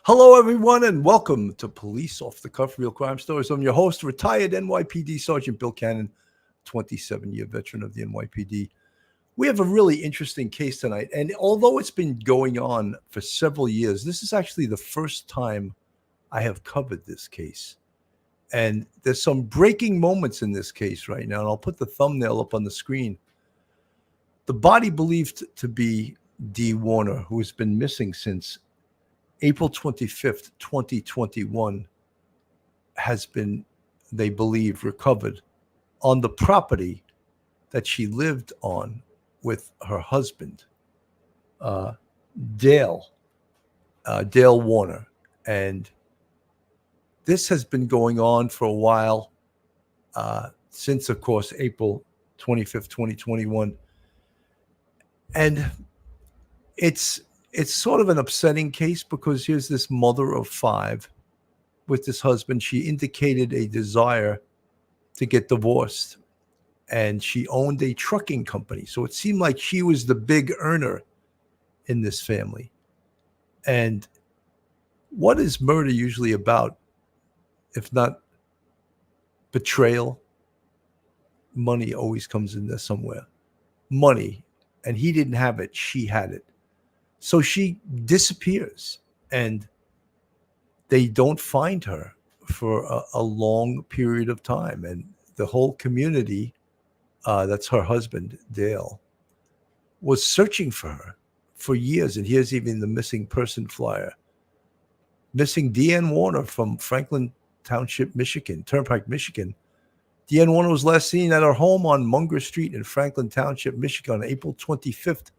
Hello, everyone, and welcome to Police Off the Cuff Real Crime Stories. I'm your host, retired NYPD Sergeant Bill Cannon, 27-year veteran of the NYPD. We have a really interesting case tonight, and although it's been going on for several years, this is actually the first time I have covered this case. And there's some breaking moments in this case right now, and I'll put the thumbnail up on the screen. The body believed to be Dee Warner, who has been missing since April 25th, 2021, has been, they believe, recovered on the property that she lived on with her husband, Dale Warner. And this has been going on for a while, since, of course, April 25th, 2021. And it's sort of an upsetting case because here's this mother of five with this husband. She indicated a desire to get divorced, and she owned a trucking company. So it seemed like she was the big earner in this family. And what is murder usually about, if not betrayal? Money always comes in there somewhere. Money. And he didn't have it. She had it. So she disappears, and they don't find her for a long period of time. And the whole community, that's her husband, Dale, was searching for her for years. And here's even the missing person flyer. Missing Deanne Warner from Franklin Township, Michigan, Turnpike, Michigan. Deanne Warner was last seen at her home on Munger Street in Franklin Township, Michigan on April 25th,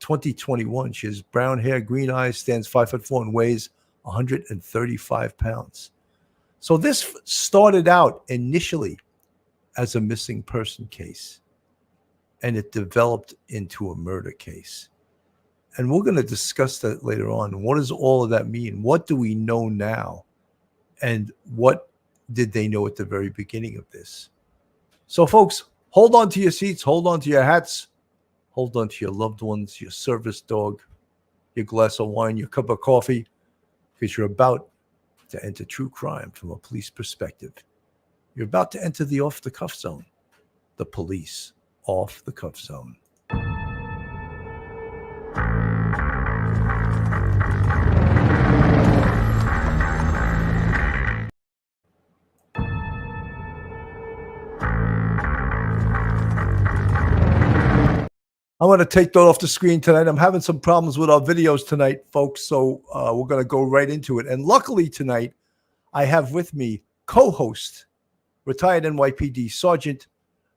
2021. She has brown hair, green eyes, stands 5'4" and weighs 135 pounds. So this started out initially as a missing person case, and it developed into a murder case. And we're going to discuss that later on. What does all of that mean? What do we know now? And what did they know at the very beginning of this? So, folks, hold on to your seats, hold on to your hats. Hold on to your loved ones, your service dog, your glass of wine, your cup of coffee, because you're about to enter true crime from a police perspective. You're about to enter the off-the-cuff zone, the police off-the-cuff zone. I'm going to take that off the screen tonight. I'm having some problems with our videos tonight, folks, so we're going to go right into it. And luckily tonight, I have with me co-host, retired NYPD Sergeant,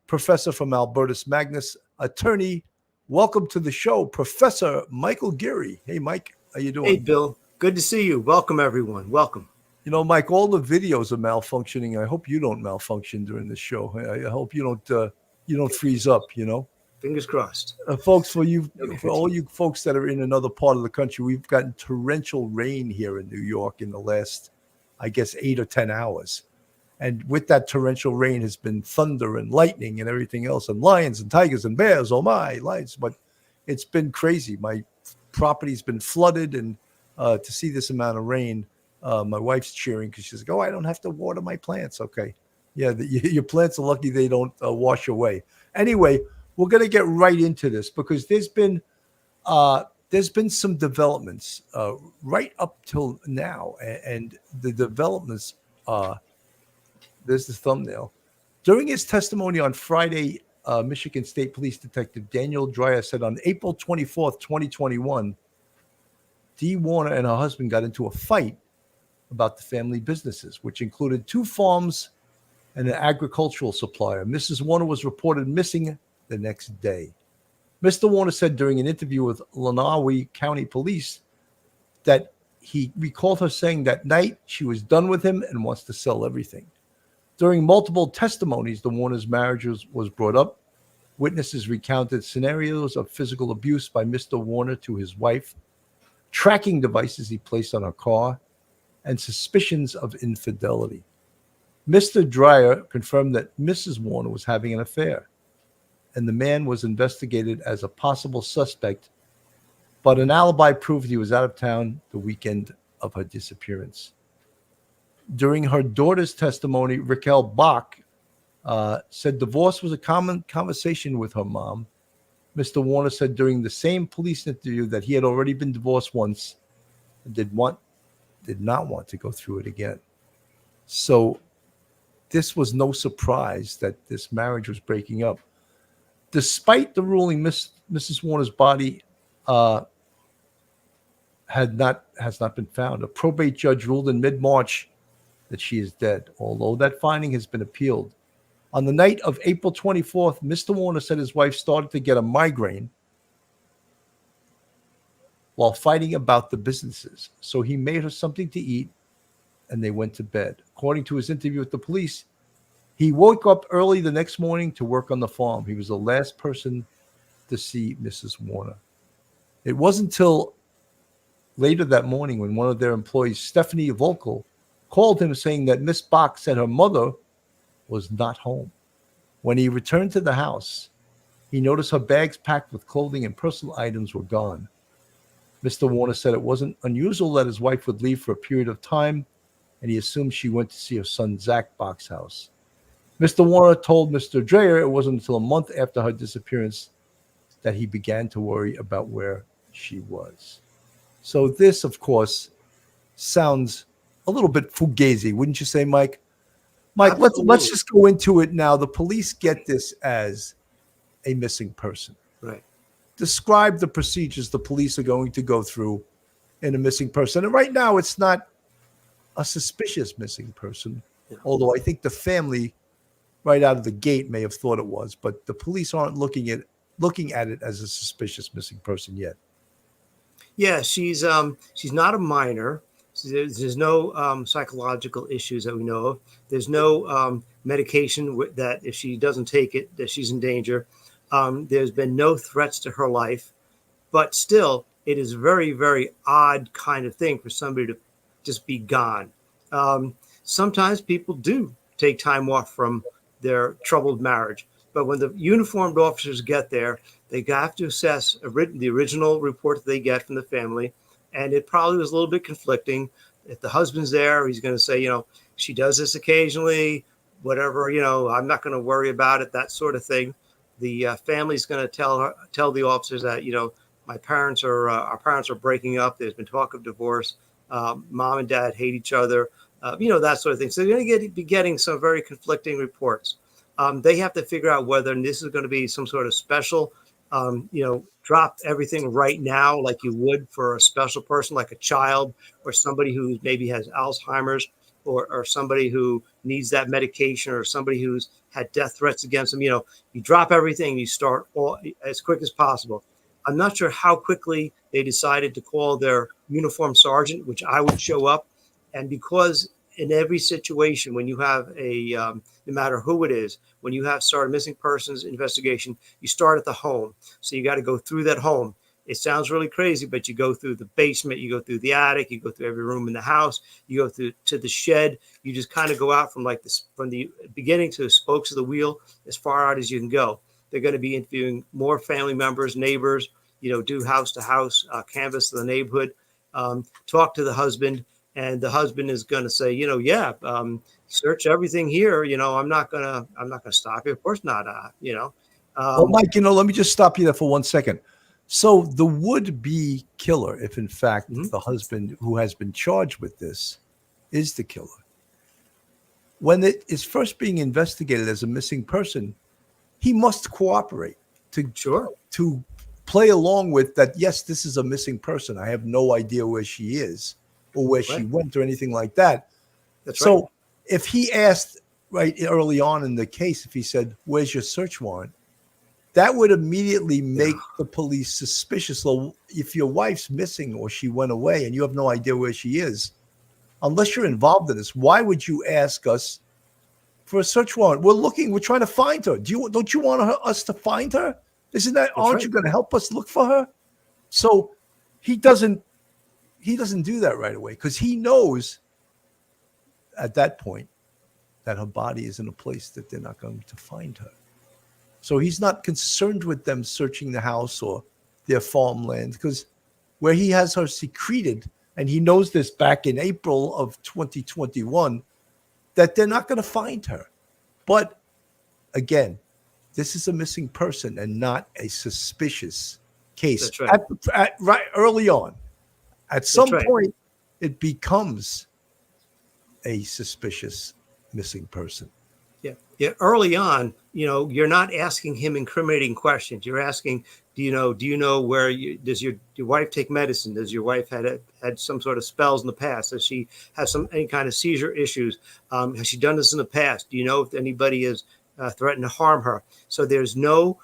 professor from Albertus Magnus, attorney. Welcome to the show, Professor Michael Geary. Hey, Mike, how you doing? Hey, Bill. Good to see you. Welcome, everyone. Welcome. You know, Mike, all the videos are malfunctioning. I hope you don't malfunction during this show. I hope you don't freeze up, you know? Fingers crossed. Folks, for all you folks that are in another part of the country, we've gotten torrential rain here in New York in the last, I guess, 8 or 10 hours. And with that torrential rain has been thunder and lightning and everything else, and lions and tigers and bears. Oh, my, lions. But it's been crazy. My property's been flooded, and to see this amount of rain, my wife's cheering because she's like, oh, I don't have to water my plants. Okay. Yeah, your plants are lucky they don't wash away. Anyway, we're going to get right into this because there's been some developments right up till now, and the developments. There's the thumbnail. During his testimony on Friday, Michigan State Police Detective Daniel Dreyer said on April 24th, 2021, Dee Warner and her husband got into a fight about the family businesses, which included 2 farms and an agricultural supplier. Mrs. Warner was reported missing the next day. Mr. Warner said during an interview with Lenawi County Police that he recalled her saying that night she was done with him and wants to sell everything. During multiple testimonies, the Warner's marriage was brought up. Witnesses recounted scenarios of physical abuse by Mr. Warner to his wife, tracking devices he placed on her car, and suspicions of infidelity. Mr. Dreyer confirmed that Mrs. Warner was having an affair, and the man was investigated as a possible suspect, but an alibi proved he was out of town the weekend of her disappearance. During her daughter's testimony, Raquel Bach said divorce was a common conversation with her mom. Mr. Warner said during the same police interview that he had already been divorced once and did not want to go through it again. So this was no surprise that this marriage was breaking up. Despite the ruling, Mrs. Warner's body has not been found. A probate judge ruled in mid-March that she is dead, although that finding has been appealed. On the night of April 24th, Mr. Warner said his wife started to get a migraine while fighting about the businesses. So he made her something to eat and they went to bed. According to his interview with the police, he woke up early the next morning to work on the farm. He was the last person to see Mrs. Warner. It wasn't until later that morning when one of their employees, Stephanie Volkel, called him saying that Miss Bach said her mother was not home. When he returned to the house, he noticed her bags packed with clothing and personal items were gone. Mr. Warner said it wasn't unusual that his wife would leave for a period of time, and he assumed she went to see her son Zach Bach's house. Mr. Warner told Mr. Dreyer it wasn't until a month after her disappearance that he began to worry about where she was. So this, of course, sounds a little bit fugazi, wouldn't you say, Mike? Mike, let's just go into it now. The police get this as a missing person. Right. Describe the procedures the police are going to go through in a missing person. And right now, it's not a suspicious missing person, although I think the family right out of the gate may have thought it was, but the police aren't looking at it as a suspicious missing person yet. Yeah, she's not a minor. There's no psychological issues that we know of. There's no medication that if she doesn't take it, that she's in danger. There's been no threats to her life, but still, it is very, very odd kind of thing for somebody to just be gone. Sometimes people do take time off from their troubled marriage, but when the uniformed officers get there, they have to assess the original report that they get from the family. And it probably was a little bit conflicting. If the husband's there, he's going to say, she does this occasionally, whatever, I'm not going to worry about it, that sort of thing. The family's going to tell the officers that, our parents are breaking up. There's been talk of divorce. Mom and dad hate each other, that sort of thing. So they're going to be getting some very conflicting reports. They have to figure out whether this is going to be some sort of special, drop everything right now, like you would for a special person, like a child or somebody who maybe has Alzheimer's or somebody who needs that medication or somebody who's had death threats against them. You drop everything, you start all as quick as possible. I'm not sure how quickly they decided to call their uniformed sergeant, which I would show up. And because in every situation, when you have no matter who it is, when you have started missing persons investigation, you start at the home. So you got to go through that home. It sounds really crazy, but you go through the basement, you go through the attic, you go through every room in the house, you go through to the shed. You just kind of go out from from the beginning to the spokes of the wheel as far out as you can go. They're going to be interviewing more family members, neighbors, do house to house, canvass the neighborhood, talk to the husband. And the husband is going to say, search everything here. I'm not gonna stop you. Of course not. Well, Mike, let me just stop you there for 1 second. So the would-be killer, if in fact the husband who has been charged with this is the killer, when it is first being investigated as a missing person, he must cooperate to play along with that. Yes, this is a missing person. I have no idea where she is or where she went or anything like that. So if he asked right early on in the case, if he said, "Where's your search warrant?" that would immediately make the police suspicious. So if your wife's missing or she went away and you have no idea where she is, unless you're involved in this, why would you ask us for a search warrant? We're trying to find her. Don't you want us to find her? Aren't you going to help us look for her? So he doesn't do that right away because he knows at that point that her body is in a place that they're not going to find her. So he's not concerned with them searching the house or their farmland, because where he has her secreted, and he knows this back in April of 2021, that they're not going to find her. But again, this is a missing person and not a suspicious case. That's right. Right early on. At some right. point, it becomes a suspicious missing person. Yeah. Early on, you're not asking him incriminating questions. You're asking, do you know where does your wife take medicine? Does your wife had some sort of spells in the past? Does she have any kind of seizure issues? Has she done this in the past? Do you know if anybody has threatened to harm her? So there's no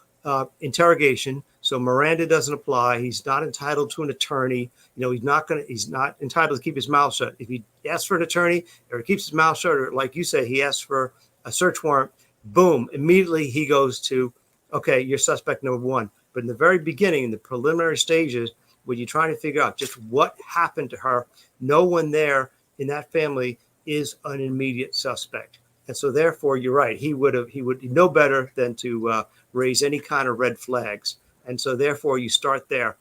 interrogation. So Miranda doesn't apply. He's not entitled to an attorney. He's not entitled to keep his mouth shut. If he asks for an attorney or he keeps his mouth shut, or like you say, he asks for a search warrant, boom, immediately he goes to, okay, you're suspect number one. But in the very beginning, in the preliminary stages, when you're trying to figure out just what happened to her, no one there in that family is an immediate suspect. And so therefore, you're right. He would know better than to raise any kind of red flags. And so therefore, you start there.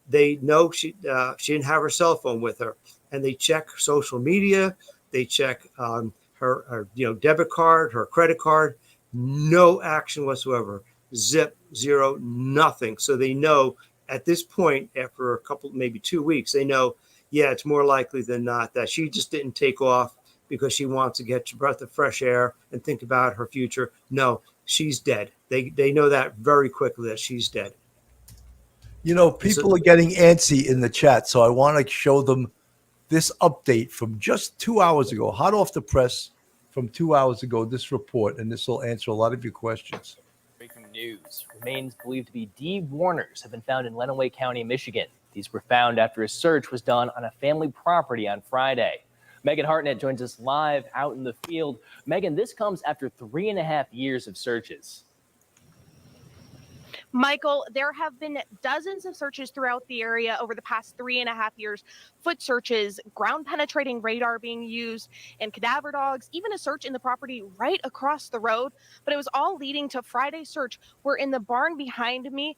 They know she didn't have her cell phone with her, and they check social media. They check her debit card, her credit card. No action whatsoever. Zip, zero, nothing. So they know at this point, after a couple, maybe 2 weeks, they know, yeah, it's more likely than not that she just didn't take off because she wants to get a breath of fresh air and think about her future. No, she's dead. They know that very quickly, that she's dead. People are getting antsy in the chat, so I want to show them this update from just 2 hours ago, hot off the press from 2 hours ago, this report, and this will answer a lot of your questions. Breaking news. Remains believed to be Dee Warner's have been found in Lenawee County, Michigan. These were found after a search was done on a family property on Friday. Megan Hartnett joins us live out in the field. Megan, this comes after 3.5 years of searches. Michael, there have been dozens of searches throughout the area over the past 3.5 years. Foot searches, ground penetrating radar being used, and cadaver dogs, even a search in the property right across the road. But it was all leading to Friday's search, where in the barn behind me,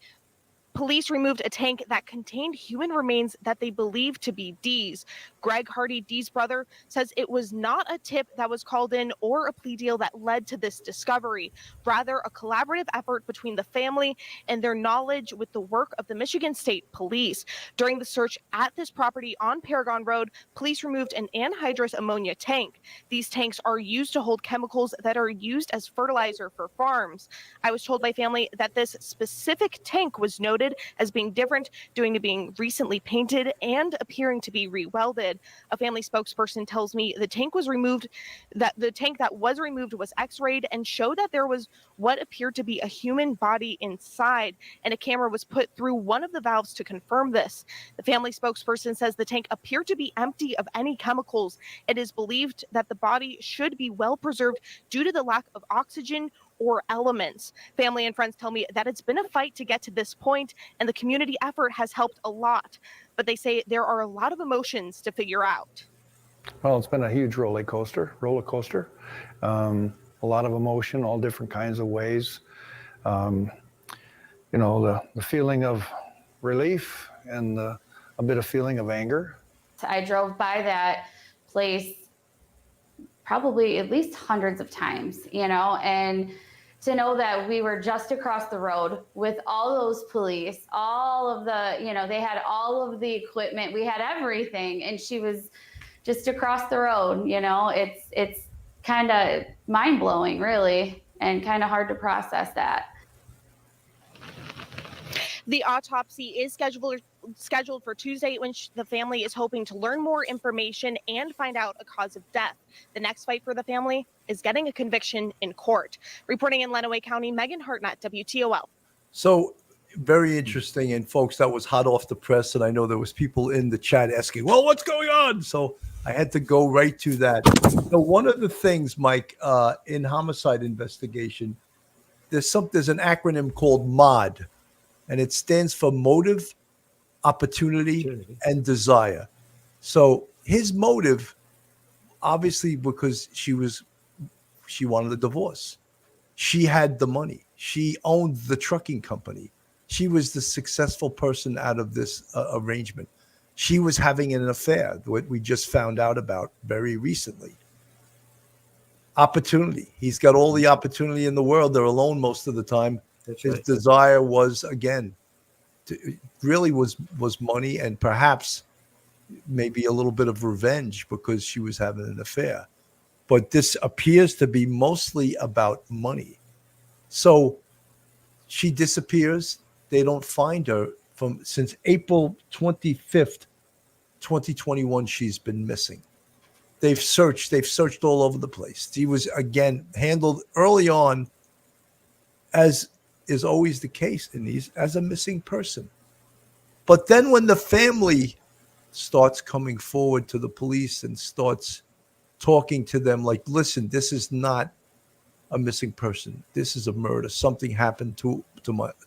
police removed a tank that contained human remains that they believed to be Dee's. Greg Hardy, Dee's brother, says it was not a tip that was called in or a plea deal that led to this discovery, rather a collaborative effort between the family and their knowledge with the work of the Michigan State Police. During the search at this property on Paragon Road, police removed an anhydrous ammonia tank. These tanks are used to hold chemicals that are used as fertilizer for farms. I was told by family that this specific tank was noted as being different, due to being recently painted and appearing to be re-welded. A family spokesperson tells me the tank was removed, that the tank that was removed was x-rayed and showed that there was what appeared to be a human body inside, and a camera was put through one of the valves to confirm this. The family spokesperson says the tank appeared to be empty of any chemicals. It is believed that the body should be well preserved due to the lack of oxygen or elements. Family and friends tell me that it's been a fight to get to this point, and the community effort has helped a lot. But they say there are a lot of emotions to figure out. Well, it's been a huge roller coaster. A lot of emotion, all different kinds of ways. The feeling of relief and a bit of feeling of anger. I drove by that place probably at least hundreds of times, and to know that we were just across the road with all those police, all of the, they had all of the equipment, we had everything, and she was just across the road. It's kind of mind-blowing, really, and kind of hard to process that. The autopsy is scheduled for Tuesday, when the family is hoping to learn more information and find out a cause of death. The next fight for the family is getting a conviction in court. Reporting in Lenawee County, Megan Hartnett, WTOL. So very interesting. And folks, that was hot off the press. And I know there was people in the chat asking, well, what's going on? So I had to go right to that. So one of the things, Mike, in homicide investigation, there's an acronym called MOD, and it stands for motive, opportunity, and desire. So his motive, obviously, because she wanted a divorce. She had the money. She owned the trucking company. She was the successful person out of this arrangement. she was having an affair, what we just found out about very recently. Opportunity. He's got all the opportunity in the world. They're alone most of the time. That's His right. desire was, again, really was money and perhaps maybe a little bit of revenge because she was having an affair. But this appears to be mostly about money. So she disappears. They don't find her since April 25th, 2021. She's been missing. They've searched all over the place. She was, again, handled early on, as is always the case in these, as a missing person. But then when the family starts coming forward to the police and starts talking to them like, listen, this is not a missing person. This is a murder. Something happened to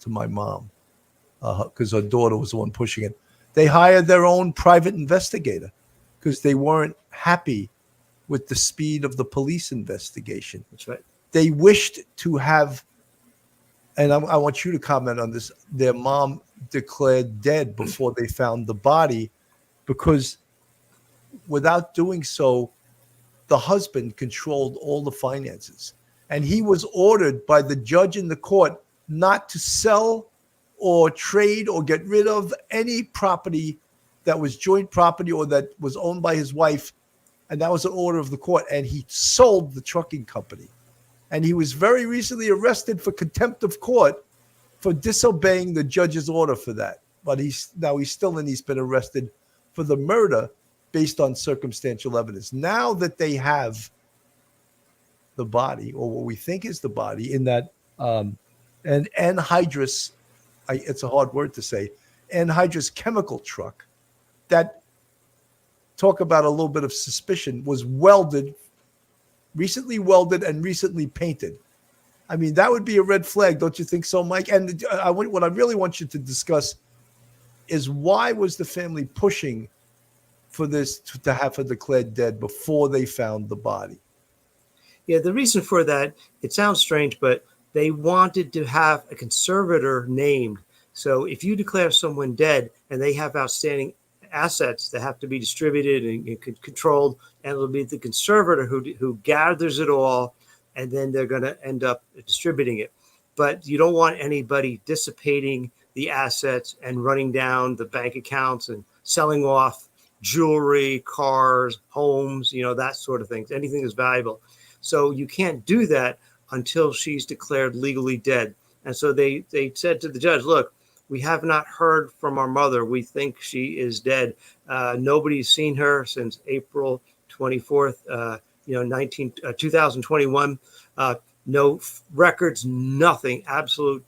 my mom because her daughter was the one pushing it. They hired their own private investigator because they weren't happy with the speed of the police investigation. That's right. They wished to have, and I want you to comment on this, their mom declared dead before they found the body, because without doing so, the husband controlled all the finances. And he was ordered by the judge in the court not to sell or trade or get rid of any property that was joint property or that was owned by his wife. And that was an order of the court. And he sold the trucking company. And he was very recently arrested for contempt of court for disobeying the judge's order for that. But he's still in. He's been arrested for the murder based on circumstantial evidence. Now that they have the body, or what we think is the body, in that an anhydrous, it's a hard word to say, anhydrous chemical truck that, talk about a little bit of suspicion, was recently welded and recently painted. I mean, that would be a red flag, don't you think so, Mike? And what I really want you to discuss is, why was the family pushing for this to have her declared dead before they found the body? Yeah, the reason for that, it sounds strange, but they wanted to have a conservator named. So if you declare someone dead and they have outstanding assets that have to be distributed and controlled, and it'll be the conservator who gathers it all, and then they're going to end up distributing it. But you don't want anybody dissipating the assets and running down the bank accounts and selling off jewelry, cars, homes, that sort of things, anything that's valuable. So you can't do that until she's declared legally dead. And so they said to the judge, look, we have not heard from our mother. We think she is dead. Nobody's seen her since April 24th, 2021. No records, nothing, absolute,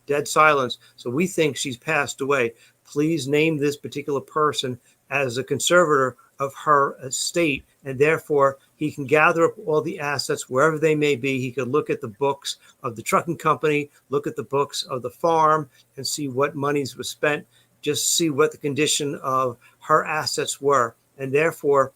dead silence. So we think she's passed away. Please name this particular person as a conservator of her estate, and therefore he can gather up all the assets wherever they may be. He could look at the books of the trucking company, look at the books of the farm, and see what monies were spent, just see what the condition of her assets were. And therefore,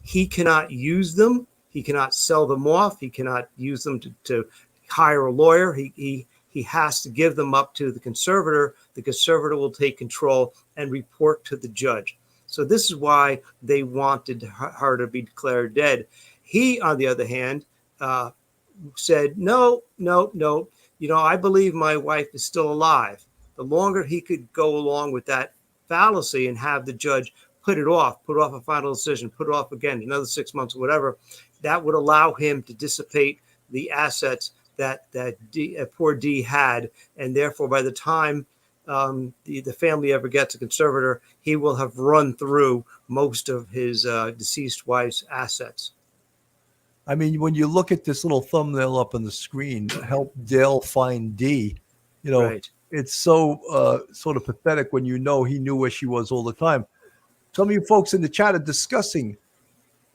he cannot use them. He cannot sell them off. He cannot use them to hire a lawyer. He has to give them up to the conservator. The conservator will take control and report to the judge. So this is why they wanted her to be declared dead. He, on the other hand, said, no. I believe my wife is still alive. The longer he could go along with that fallacy and have the judge put off a final decision, put it off again, another 6 months or whatever, that would allow him to dissipate the assets that poor Dee had. And therefore, by the time the family ever gets a conservator, he will have run through most of his deceased wife's assets. I mean, when you look at this little thumbnail up on the screen, help Dale find Dee, Right. It's so sort of pathetic when he knew where she was all the time. Some of you folks in the chat are discussing,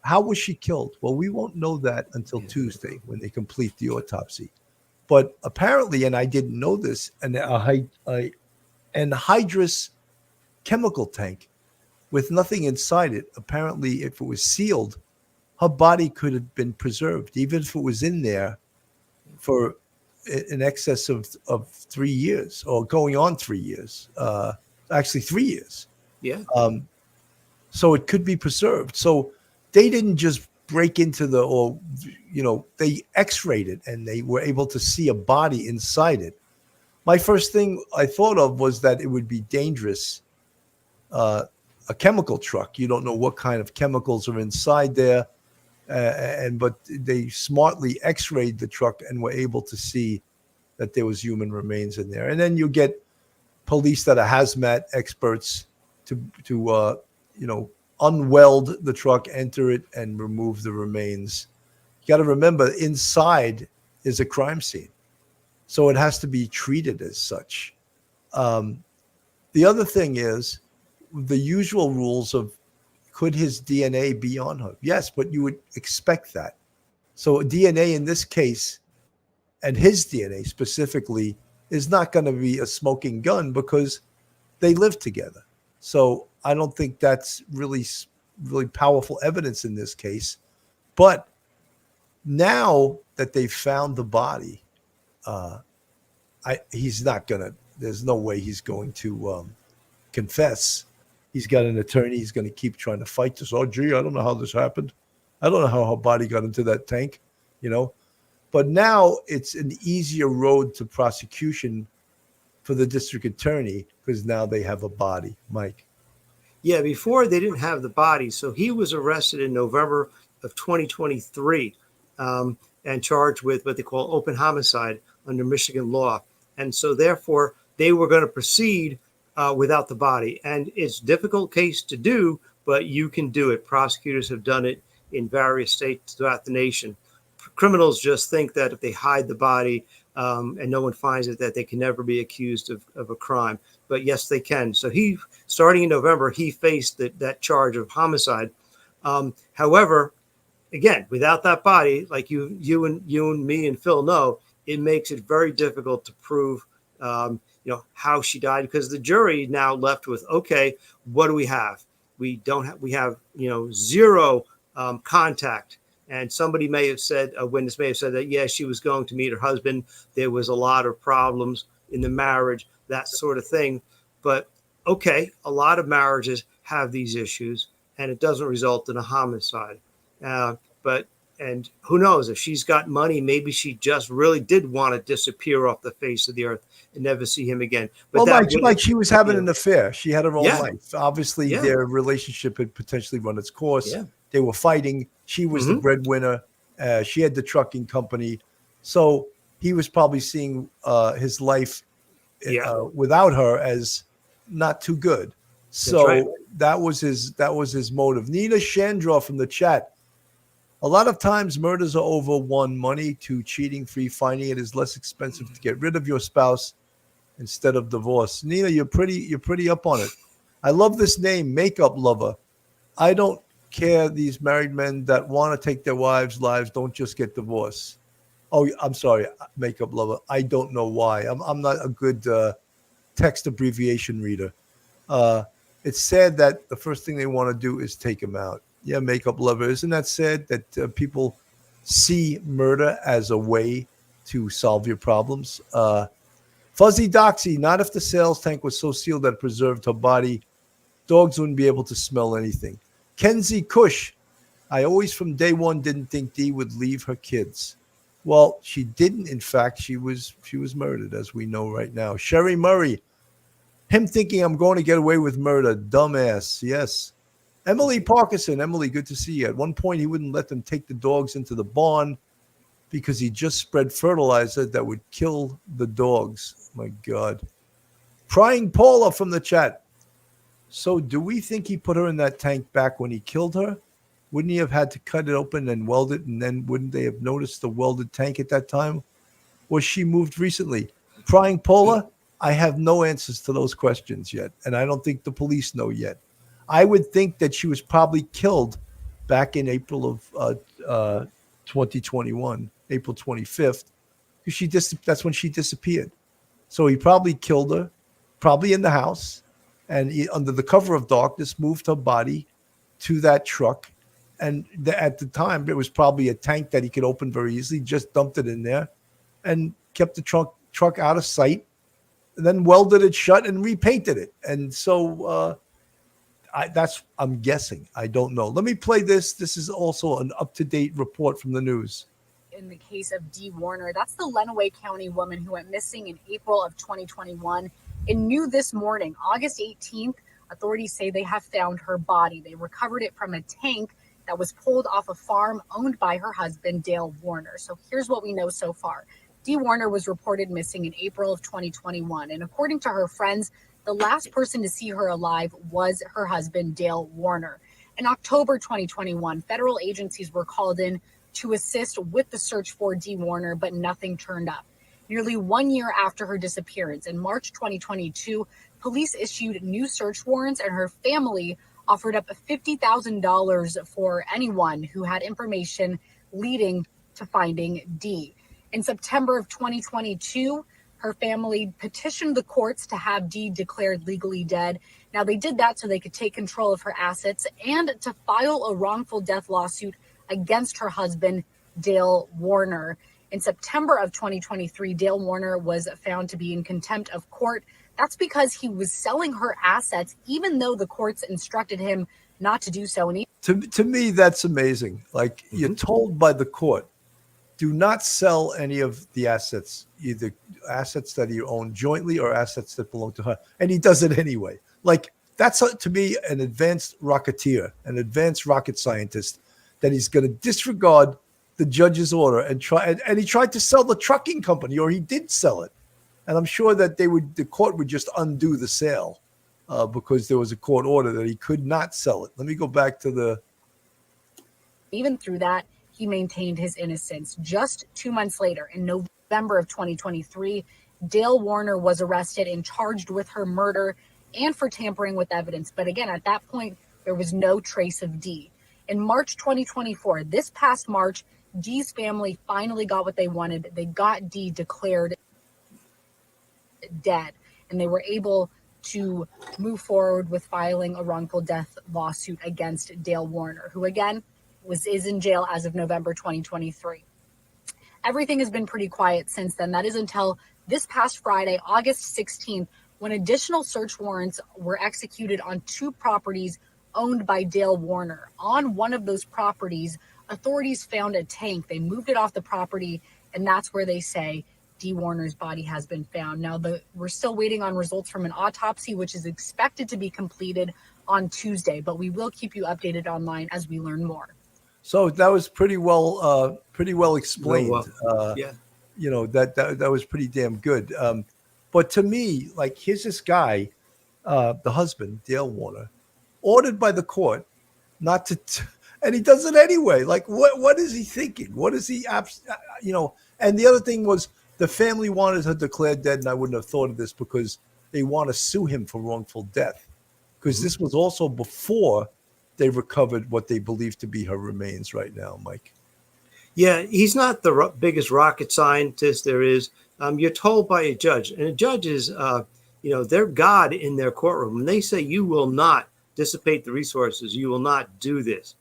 how was she killed? Well, we won't know that until Tuesday when they complete the autopsy. But apparently, and I didn't know this, an anhydrous chemical tank with nothing inside it. Apparently, if it was sealed, her body could have been preserved, even if it was in there for in excess of 3 years, or going on 3 years. Actually, 3 years. Yeah. so it could be preserved. So they didn't just break into they x-rayed it and they were able to see a body inside it. My first thing I thought of was that it would be dangerous. A chemical truck, you don't know what kind of chemicals are inside there. But they smartly x-rayed the truck and were able to see that there was human remains in there. And then you get police that are hazmat experts to unweld the truck, enter it, and remove the remains. You got to remember, inside is a crime scene, so it has to be treated as such. The other thing is the usual rules of, could his DNA be on her? Yes, but you would expect that. So DNA in this case, and his DNA specifically, is not going to be a smoking gun because they live together. So I don't think that's really powerful evidence in this case. But now that they've found the body, he's not going to, there's no way he's going to confess. He's got an attorney. He's going to keep trying to fight this. Oh, gee, I don't know how this happened. I don't know how her body got into that tank, But now it's an easier road to prosecution for the district attorney because now they have a body. Mike. Yeah, before they didn't have the body. So he was arrested in November of 2023 and charged with what they call open homicide under Michigan law. And so therefore, they were going to proceed without the body. And it's a difficult case to do, but you can do it. Prosecutors have done it in various states throughout the nation. Criminals just think that if they hide the body and no one finds it, that they can never be accused of a crime. But yes, they can. So he, starting in November, he faced that charge of homicide. However, again, without that body, like you and me and Phil know, it makes it very difficult to prove how she died, because the jury now left with, okay, what do we have? We have zero contact. And somebody may have said, a witness may have said that, yeah, she was going to meet her husband. There was a lot of problems in the marriage, that sort of thing. But okay, a lot of marriages have these issues and it doesn't result in a homicide. And who knows, if she's got money, maybe she just really did want to disappear off the face of the earth and never see him again. But Mike, she was having an affair. She had her own life. Obviously, Yeah. their relationship had potentially run its course. Yeah. They were fighting. She was the breadwinner. She had the trucking company. So he was probably seeing his life without her as not too good. So that was his motive. Nina Chandra from the chat. A lot of times murders are over one, money, two, cheating, three, finding it is less expensive to get rid of your spouse instead of divorce. Nina, you're pretty up on it. I love this name, Makeup Lover. I don't care, these married men that want to take their wives' lives don't just get divorced. Oh, I'm sorry, Makeup Lover. I don't know why. I'm not a good text abbreviation reader. It's sad that the first thing they want to do is take him out. Yeah, Makeup Lover. Isn't that sad that people see murder as a way to solve your problems? Fuzzy Doxy, not if the sales tank was so sealed that it preserved her body. Dogs wouldn't be able to smell anything. Kenzie Cush, I always from day one didn't think Dee would leave her kids. Well, she didn't. In fact, she was murdered, as we know right now. Sherry Murray, him thinking I'm going to get away with murder. Dumbass. Yes. Emily Parkinson. Emily, good to see you. At one point, he wouldn't let them take the dogs into the barn because he just spread fertilizer that would kill the dogs. My God. Prying Paula from the chat. So do we think he put her in that tank back when he killed her? Wouldn't he have had to cut it open and weld it? And then wouldn't they have noticed the welded tank at that time? Was she moved recently? Prying Paula, I have no answers to those questions yet. And I don't think the police know yet. I would think that she was probably killed back in April of 2021, April 25th, because that's when she disappeared. So he probably killed her, probably in the house, and he, under the cover of darkness, moved her body to that truck. And at the time, it was probably a tank that he could open very easily, just dumped it in there and kept the truck out of sight, and then welded it shut and repainted it. And so I'm guessing. I don't know. Let me play this. This is also an up-to-date report from the news. In the case of Dee Warner, that's the Lenawee County woman who went missing in April of 2021. And new this morning, August 18th, authorities say they have found her body. They recovered it from a tank that was pulled off a farm owned by her husband, Dale Warner. So here's what we know so far. Dee Warner was reported missing in April of 2021. And according to her friends, the last person to see her alive was her husband, Dale Warner. In October 2021, federal agencies were called in to assist with the search for Dee Warner, but nothing turned up. Nearly 1 year after her disappearance, in March 2022, police issued new search warrants, and her family offered up $50,000 for anyone who had information leading to finding Dee. In September of 2022, her family petitioned the courts to have Dee declared legally dead. Now, they did that so they could take control of her assets and to file a wrongful death lawsuit against her husband, Dale Warner. In September of 2023, Dale Warner was found to be in contempt of court. That's because he was selling her assets, even though the courts instructed him not to do so. And To me, that's amazing. Like, you're told by the court, do not sell any of the assets, either assets that you own jointly or assets that belong to her. And he does it anyway. Like, that's to me an advanced rocketeer, an advanced rocket scientist, that he's going to disregard the judge's order and he tried to sell the trucking company, or he did sell it. And I'm sure that the court would just undo the sale because there was a court order that he could not sell it. Let me go back to even through that, he maintained his innocence. Just 2 months later, in November of 2023, Dale Warner was arrested and charged with her murder and for tampering with evidence. But again, at that point, there was no trace of Dee. In March 2024, this past March, Dee's family finally got what they wanted. They got Dee declared dead, and they were able to move forward with filing a wrongful death lawsuit against Dale Warner, who again is in jail as of November 2023. Everything has been pretty quiet since then. That is until this past Friday, August 16th, when additional search warrants were executed on 2 properties owned by Dale Warner. On one of those properties, authorities found a tank. They moved it off the property, and that's where they say Dee Warner's body has been found. Now, we're still waiting on results from an autopsy, which is expected to be completed on Tuesday, but we will keep you updated online as we learn more. So that was pretty well explained. Yeah. You know, that was pretty damn good. But to me, like, here's this guy, the husband, Dale Warner, ordered by the court not to, and he does it anyway. Like, what is he thinking? What is he, and the other thing was the family wanted her declared dead, and I wouldn't have thought of this because they want to sue him for wrongful death, because this was also before they recovered what they believe to be her remains right now, Mike. Yeah, he's not the biggest rocket scientist there is. You're told by a judge, and a judge is, they're God in their courtroom. And they say you will not dissipate the resources. You will not do this.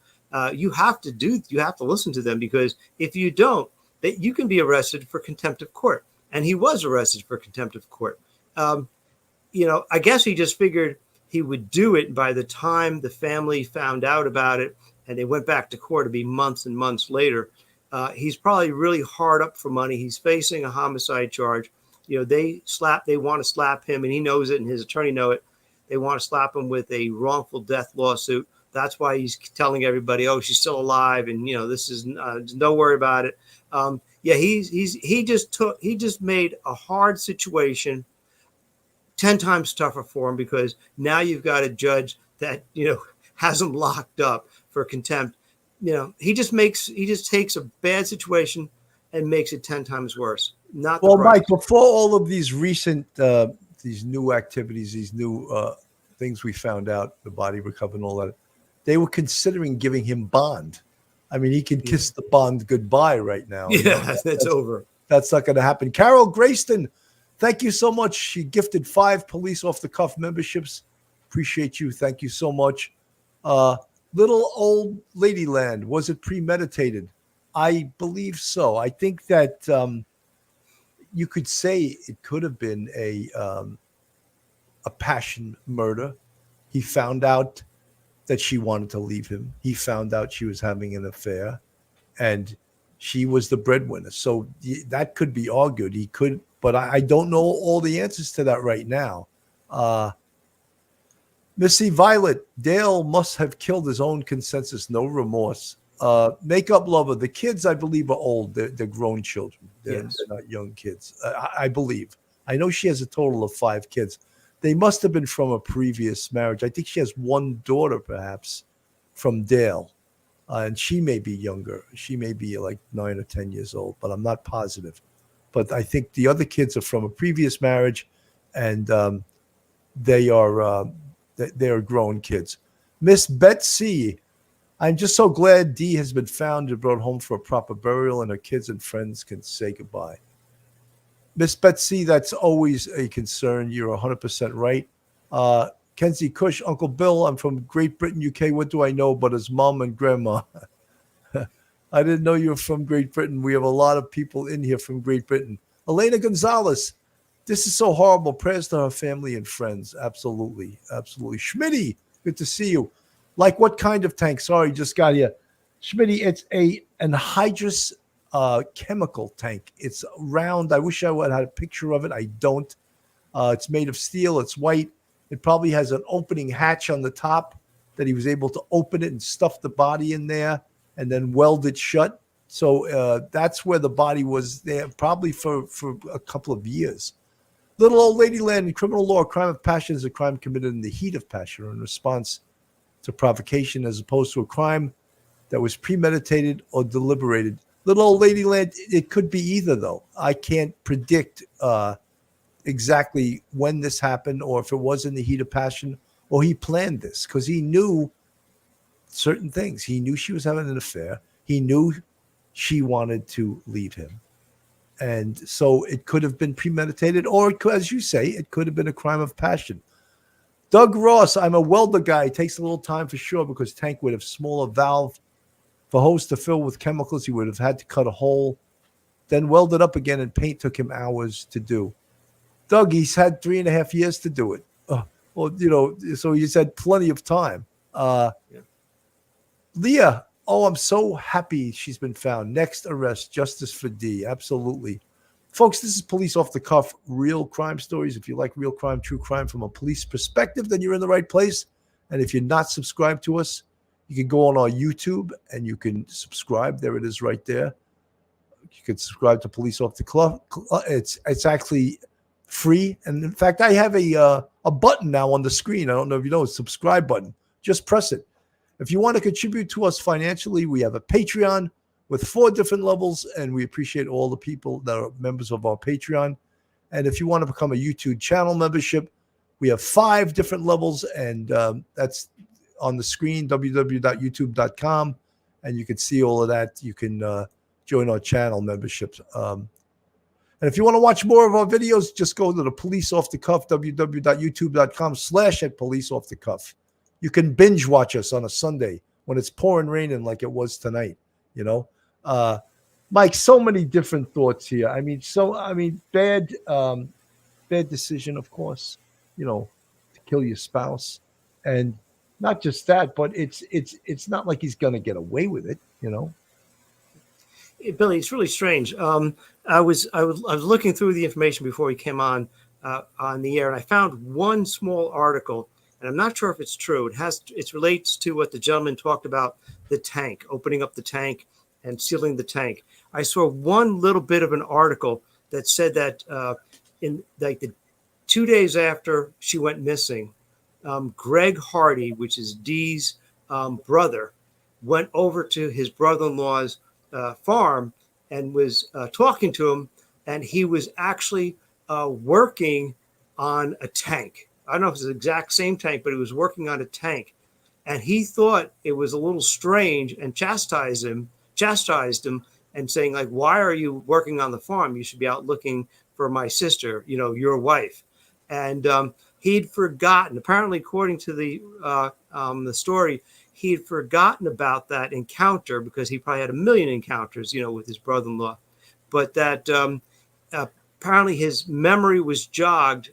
You have to listen to them, because if you don't, you can be arrested for contempt of court. And he was arrested for contempt of court. I guess he just figured he would do it. By the time the family found out about it and they went back to court, to be months and months later, he's probably really hard up for money. He's facing a homicide charge. They want to slap him, and he knows it, and his attorney know it. They want to slap him with a wrongful death lawsuit. That's why he's telling everybody, "Oh, she's still alive," and this is don't worry about it. He just made a hard situation 10 times tougher for him, because now you've got a judge that has him locked up for contempt. He just takes a bad situation and makes it 10 times worse. Well, Mike, before all of these recent these new activities, these new things we found out, the body recovered and all that, they were considering giving him bond. I mean, he can kiss the bond goodbye right now. Yeah, that's over. That's not going to happen. Carol Grayston, thank you so much. She gifted 5 police off the cuff memberships. Appreciate you. Thank you so much. Little Old Ladyland, was it premeditated? I believe so. I think that you could say it could have been a passion murder. He found out that she wanted to leave him. He found out she was having an affair, and she was the breadwinner. So that could be argued. He could, but I don't know all the answers to that right now. Missy Violet, Dale must have killed his own consensus. No remorse. Makeup lover. The kids, I believe, are old. They're grown children. They're not young kids. I believe. I know she has a total of 5 kids. They must have been from a previous marriage. I think she has one daughter, perhaps, from Dale. And she may be younger. She may be like 9 or 10 years old, but I'm not positive. But I think the other kids are from a previous marriage, and they're grown kids. Miss Betsy, I'm just so glad Dee has been found and brought home for a proper burial, and her kids and friends can say goodbye. Miss Betsy, that's always a concern. You're 100% right. Kenzie Cush, Uncle Bill, I'm from Great Britain, UK. What do I know but his mom and grandma? I didn't know you were from Great Britain. We have a lot of people in here from Great Britain. Elena Gonzalez, this is so horrible. Prayers to her family and friends. Absolutely. Absolutely. Schmitty, good to see you. Like what kind of tank? Sorry, just got here. Schmitty, it's an anhydrous chemical tank. It's round. I wish I would have had a picture of it. I don't. It's made of steel. It's white. It probably has an opening hatch on the top that he was able to open it and stuff the body in there and then weld it shut. So that's where the body was there probably for a couple of years. Little Old Lady Land, in criminal law, a crime of passion is a crime committed in the heat of passion or in response to provocation, as opposed to a crime that was premeditated or deliberated. Little Old Lady Land, it could be either, though. I can't predict exactly when this happened, or if it was in the heat of passion, or he planned this, because he knew certain things. He knew she was having an affair. He knew she wanted to leave him. And so it could have been premeditated, or it could, as you say, it could have been a crime of passion. Doug Ross, I'm a welder guy. It takes a little time for sure, because tank would have smaller valve for hose to fill with chemicals. He would have had to cut a hole, then weld it up again, and paint took him hours to do. Doug, he's had 3.5 years to do it. So he's had plenty of time. Leah, I'm so happy she's been found. Next arrest, justice for Dee. Absolutely. Folks, this is Police Off the Cuff, real crime stories. If you like real crime, true crime from a police perspective, then you're in the right place. And if you're not subscribed to us, you can go on our YouTube and you can subscribe. There it is right there. You can subscribe to Police Off the Cuff. It's actually free. And in fact, I have a button now on the screen. I don't know if you know, it's a subscribe button. Just press it. If you want to contribute to us financially, we have a Patreon with 4 different levels, and we appreciate all the people that are members of our Patreon. And if you want to become a YouTube channel membership, we have 5 different levels, and that's on the screen, www.youtube.com, and you can see all of that. You can join our channel memberships. And if you want to watch more of our videos, just go to the Police Off the Cuff, www.youtube.com/@policeoffthecuff. You can binge watch us on a Sunday when it's pouring raining like it was tonight, Mike, so many different thoughts here. Bad decision, of course, to kill your spouse. And not just that, but it's not like he's going to get away with it, Billy, it's really strange. I was looking through the information before he came on the air, and I found one small article, and I'm not sure if it's true. It relates to what the gentleman talked about, the tank, opening up the tank and sealing the tank. I saw one little bit of an article that said that in like the 2 days after she went missing, Greg Hardy, which is Dee's brother, went over to his brother-in-law's farm and was talking to him, and he was actually working on a tank. I don't know if it's the exact same tank, but he was working on a tank, and he thought it was a little strange and chastised him and saying, like, why are you working on the farm? You should be out looking for my sister, your wife. And he'd forgotten, apparently, according to the story, he'd forgotten about that encounter because he probably had a million encounters, with his brother-in-law. But that apparently his memory was jogged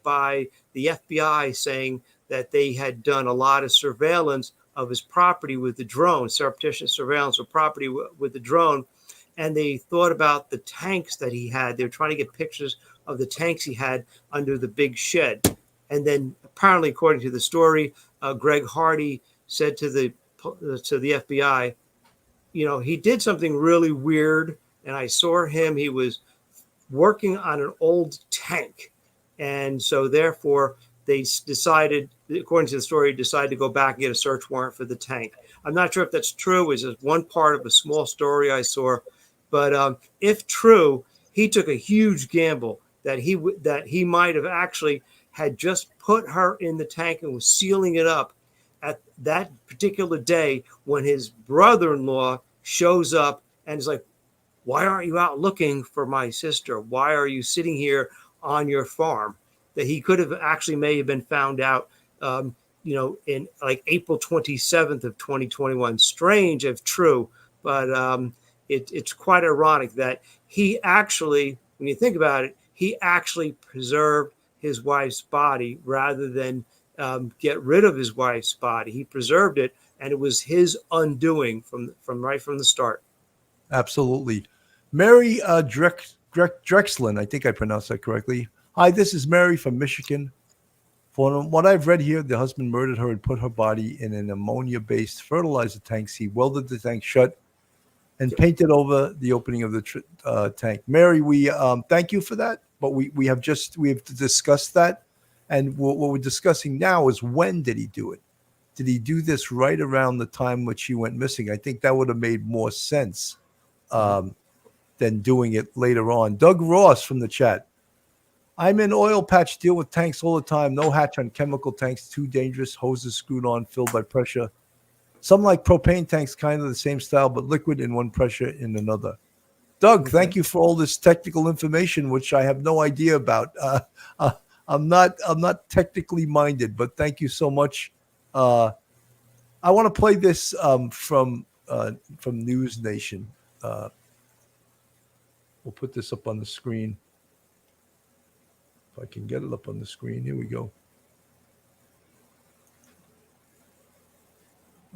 by the FBI saying that they had done a lot of surveillance of his property with the drone, surreptitious surveillance of property with the drone. And they thought about the tanks that he had. They were trying to get pictures of the tanks he had under the big shed. And then apparently, according to the story, Greg Hardy said to the FBI, you know, he did something really weird. And I saw him, he was working on an old tank. And so therefore they decided, according to the story, decided to go back and get a search warrant for the tank. I'm not sure if that's true. It's just one part of a small story I saw. But if true, he took a huge gamble that he might have actually had just put her in the tank and was sealing it up at that particular day when his brother-in-law shows up and is like, why aren't you out looking for my sister? Why are you sitting here on your farm? That he could have actually may have been found out, you know, in like April 27th of 2021. Strange if true, but it's quite ironic that he actually, when you think about it, he actually preserved his wife's body rather than get rid of his wife's body. He preserved it, and it was his undoing from right from the start. Absolutely. Mary Drexlin, I think I pronounced that correctly. Hi, this is Mary from Michigan. From what I've read here, the husband murdered her and put her body in an ammonia-based fertilizer tank. He welded the tank shut and painted over the opening of the tank. Mary, we thank you for that, but we have discussed that. And what we're discussing now is, when did he do it? Did he do this right around the time which she went missing? I think that would have made more sense than doing it later on. Doug Ross from the chat. I'm in oil patch, deal with tanks all the time. No hatch on chemical tanks, too dangerous. Hoses screwed on, filled by pressure. Some like propane tanks, kind of the same style, but liquid in one, pressure in another. Doug, thank you for all this technical information, which I have no idea about. I'm not technically minded, but thank you so much. I want to play this from News Nation. We'll put this up on the screen. If I can get it up on the screen. Here we go.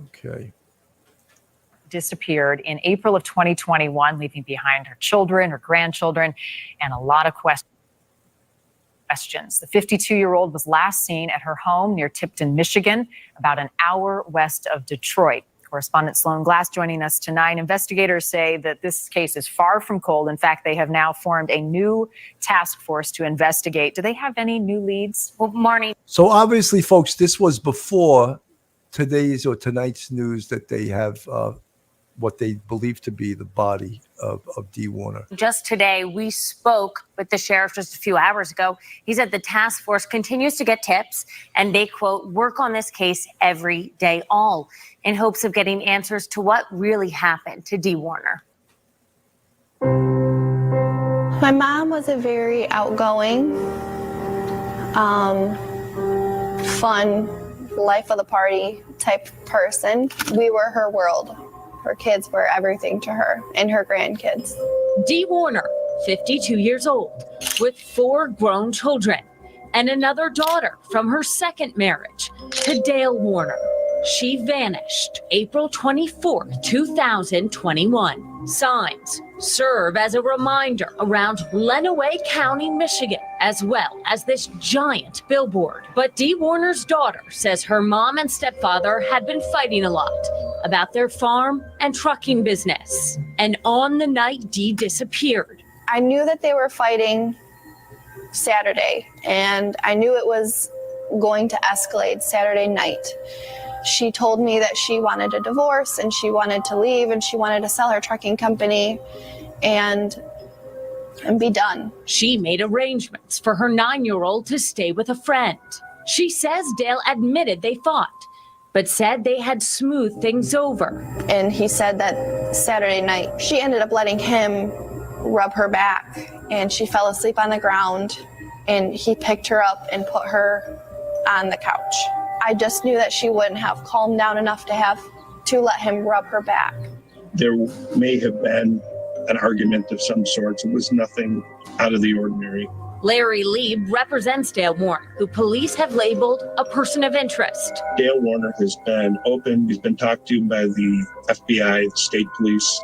Okay. Disappeared in April of 2021, leaving behind her children, her grandchildren, and a lot of questions. The 52-year-old was last seen at her home near Tipton, Michigan, about an hour west of Detroit. Correspondent Sloan Glass joining us tonight. Investigators say that this case is far from cold. In fact, they have now formed a new task force to investigate. Do they have any new leads? Well, Marnie. So obviously, folks, this was before today's or tonight's news that they have what they believe to be the body of Dee Warner. Just today, we spoke with the sheriff just a few hours ago. He said the task force continues to get tips and they, quote, work on this case every day, all in hopes of getting answers to what really happened to Dee Warner. My mom was a very outgoing, fun, life of the party type person. We were her world. Her kids were everything to her, and her grandkids. Dee Warner, 52 years old, with 4 grown children and another daughter from her second marriage to Dale Warner. She vanished April 24, 2021. Signs serve as a reminder around Lenawee County, Michigan, as well as this giant billboard. But Dee Warner's daughter says her mom and stepfather had been fighting a lot about their farm and trucking business. And on the night Dee disappeared, I knew that they were fighting Saturday, and I knew it was going to escalate Saturday night. She told me that she wanted a divorce and she wanted to leave and she wanted to sell her trucking company and be done. She made arrangements for her 9-year-old to stay with a friend. She says Dale admitted they fought, but said they had smoothed things over. And he said that Saturday night, she ended up letting him rub her back and she fell asleep on the ground and he picked her up and put her on the couch. I just knew that she wouldn't have calmed down enough to let him rub her back. There may have been an argument of some sorts. It was nothing out of the ordinary. Larry Lieb represents Dale Warner, who police have labeled a person of interest. Dale Warner has been open. He's been talked to by the FBI, the state police,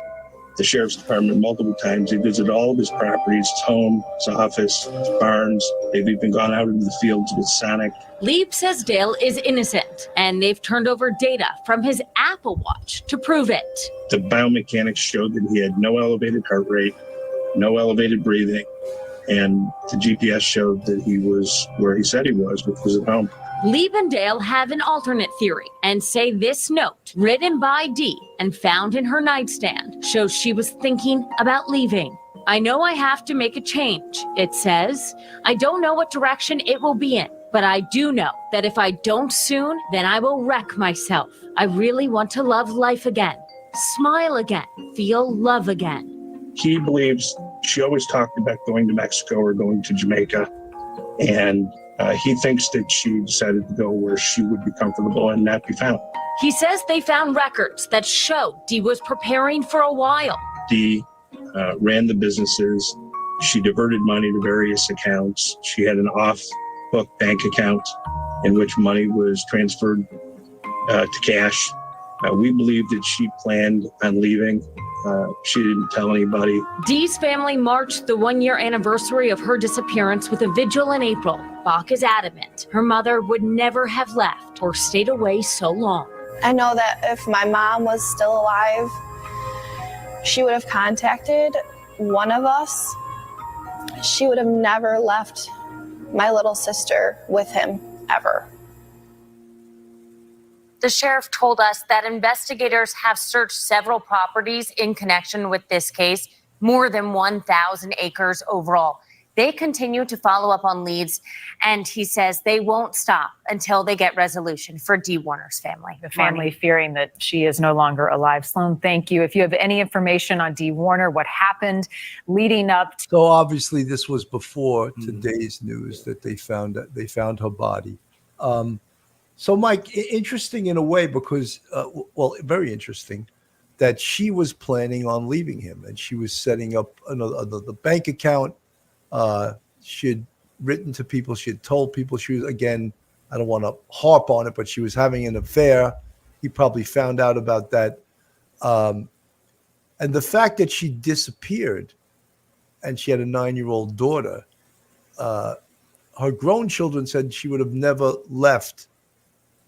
the sheriff's department multiple times. He visited all of his properties, his home, his office, his barns. They've even gone out into the fields with Sonic. Lieb says Dale is innocent, and they've turned over data from his Apple Watch to prove it. The biomechanics showed that he had no elevated heart rate, no elevated breathing, and the GPS showed that he was where he said he was, which was at home. Lieb and Dale have an alternate theory and say this note, written by Dee and found in her nightstand, shows she was thinking about leaving. I know I have to make a change, it says. I don't know what direction it will be in, but I do know that if I don't soon, then I will wreck myself. I really want to love life again, smile again, feel love again. He believes she always talked about going to Mexico or going to Jamaica, and he thinks that she decided to go where she would be comfortable and not be found. He says they found records that show Dee was preparing for a while. Dee ran the businesses. She diverted money to various accounts. She had an off-book bank account in which money was transferred to cash. We believe that she planned on leaving. She didn't tell anybody. Dee's family marked the one-year anniversary of her disappearance with a vigil in April. Bach is adamant her mother would never have left or stayed away so long. I know that if my mom was still alive, she would have contacted one of us. She would have never left my little sister with him, ever. The sheriff told us that investigators have searched several properties in connection with this case, more than 1,000 acres overall. They continue to follow up on leads, and he says they won't stop until they get resolution for Dee Warner's family. The family fearing that she is no longer alive. Sloan, thank you. If you have any information on Dee Warner, what happened leading up to... So obviously this was before today's news that they found her body. So Mike, interesting in a way because, well, very interesting that she was planning on leaving him and she was setting up the bank account. She had written to people. She had told people she was, again, I don't want to harp on it, but she was having an affair. He probably found out about that. And the fact that she disappeared and she had a 9-year-old daughter, her grown children said she would have never left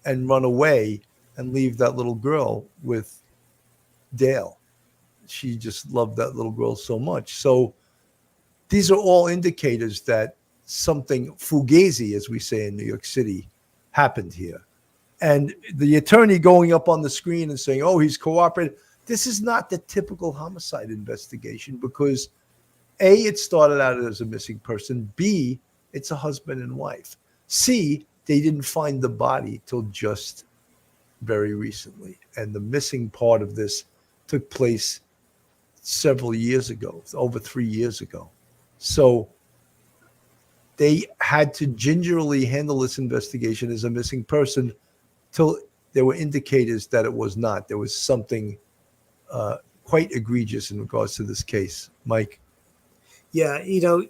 and run away and leave that little girl with Dale. She just loved that little girl so much. So these are all indicators that something fugazi, as we say in New York City, happened here. And the attorney going up on the screen and saying, oh, he's cooperating. This is not the typical homicide investigation because A, it started out as a missing person. B, it's a husband and wife. C, they didn't find the body till just very recently. And the missing part of this took place several years ago, over 3 years ago. So they had to gingerly handle this investigation as a missing person till there were indicators that it was not. There was something quite egregious in regards to this case. Mike? Yeah,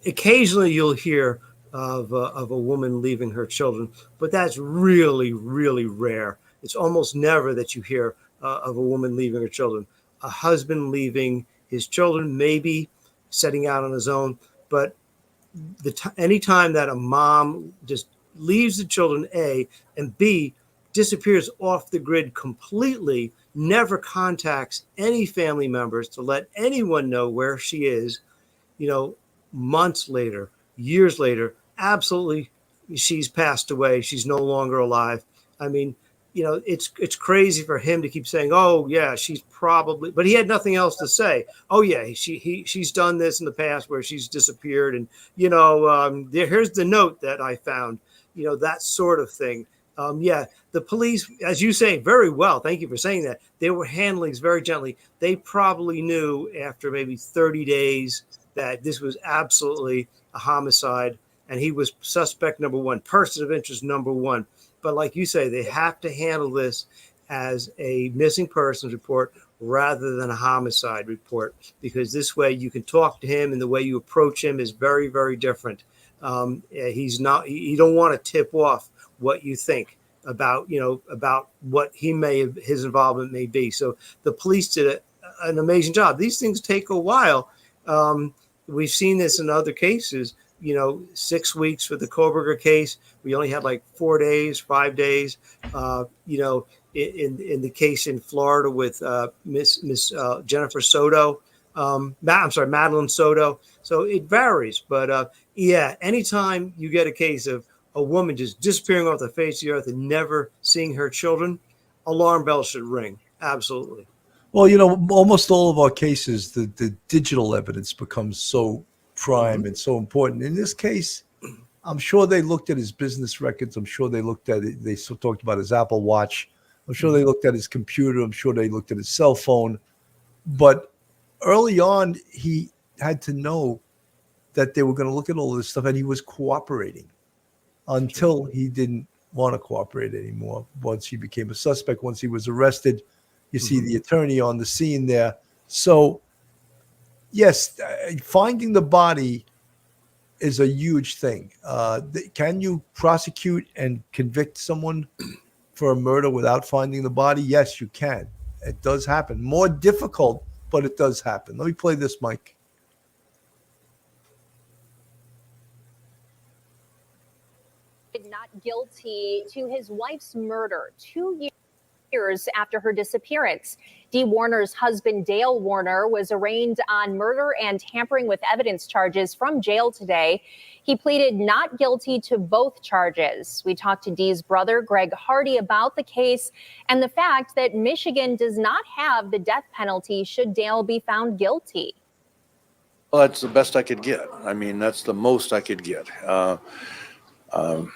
occasionally you'll hear of a woman leaving her children, but that's really, really rare. It's almost never that you hear of a woman leaving her children. A husband leaving his children, maybe setting out on his own, but any time that a mom just leaves the children, A, and B, disappears off the grid completely, never contacts any family members to let anyone know where she is, months later, years later, absolutely, she's passed away. She's no longer alive. I mean, it's crazy for him to keep saying, oh, yeah, she's probably, but he had nothing else to say. Oh, yeah, she's done this in the past where she's disappeared. And, here's the note that I found, that sort of thing. Yeah, the police, as you say very well, thank you for saying that, they were handling this very gently. They probably knew after maybe 30 days that this was absolutely a homicide and he was suspect number one, person of interest number one. But like you say, they have to handle this as a missing persons report rather than a homicide report, because this way you can talk to him and the way you approach him is very, very different. He's not. You don't want to tip off what you think about about what his involvement may be. So the police did an amazing job. These things take a while. We've seen this in other cases. 6 weeks for the Koberger case. We only had like 4 days, 5 days. In the case in Florida with Miss Jennifer Soto. Madeline Soto. So it varies, but anytime you get a case of a woman just disappearing off the face of the earth and never seeing her children, alarm bells should ring. Absolutely. Well, almost all of our cases, the digital evidence becomes so prime and so important. In this case, I'm sure they looked at his business records. I'm sure they looked at it. They still talked about his Apple Watch. I'm sure they looked at his computer. I'm sure they looked at his cell phone. But early on, he had to know that they were going to look at all this stuff, and he was cooperating until he didn't want to cooperate anymore. Once he became a suspect, once he was arrested, you see the attorney on the scene there. So, yes, finding the body is a huge thing. Can you prosecute and convict someone for a murder without finding the body? Yes, you can. It does happen. More difficult, but it does happen. Let me play this, Mike. Not guilty to his wife's murder 2 years after her disappearance. Dee Warner's husband, Dale Warner, was arraigned on murder and tampering with evidence charges from jail today. He pleaded not guilty to both charges. We talked to Dee's brother, Greg Hardy, about the case and the fact that Michigan does not have the death penalty should Dale be found guilty. Well, that's the best I could get. I mean, that's the most I could get.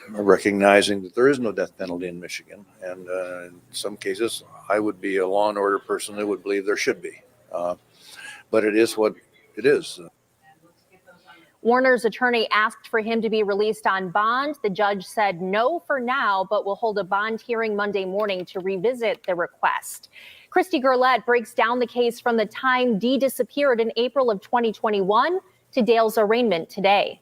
Recognizing that there is no death penalty in Michigan. And in some cases, I would be a law and order person that would believe there should be. But it is what it is. Warner's attorney asked for him to be released on bond. The judge said no for now, but will hold a bond hearing Monday morning to revisit the request. Christy Gurlett breaks down the case from the time Dee disappeared in April of 2021 to Dale's arraignment today.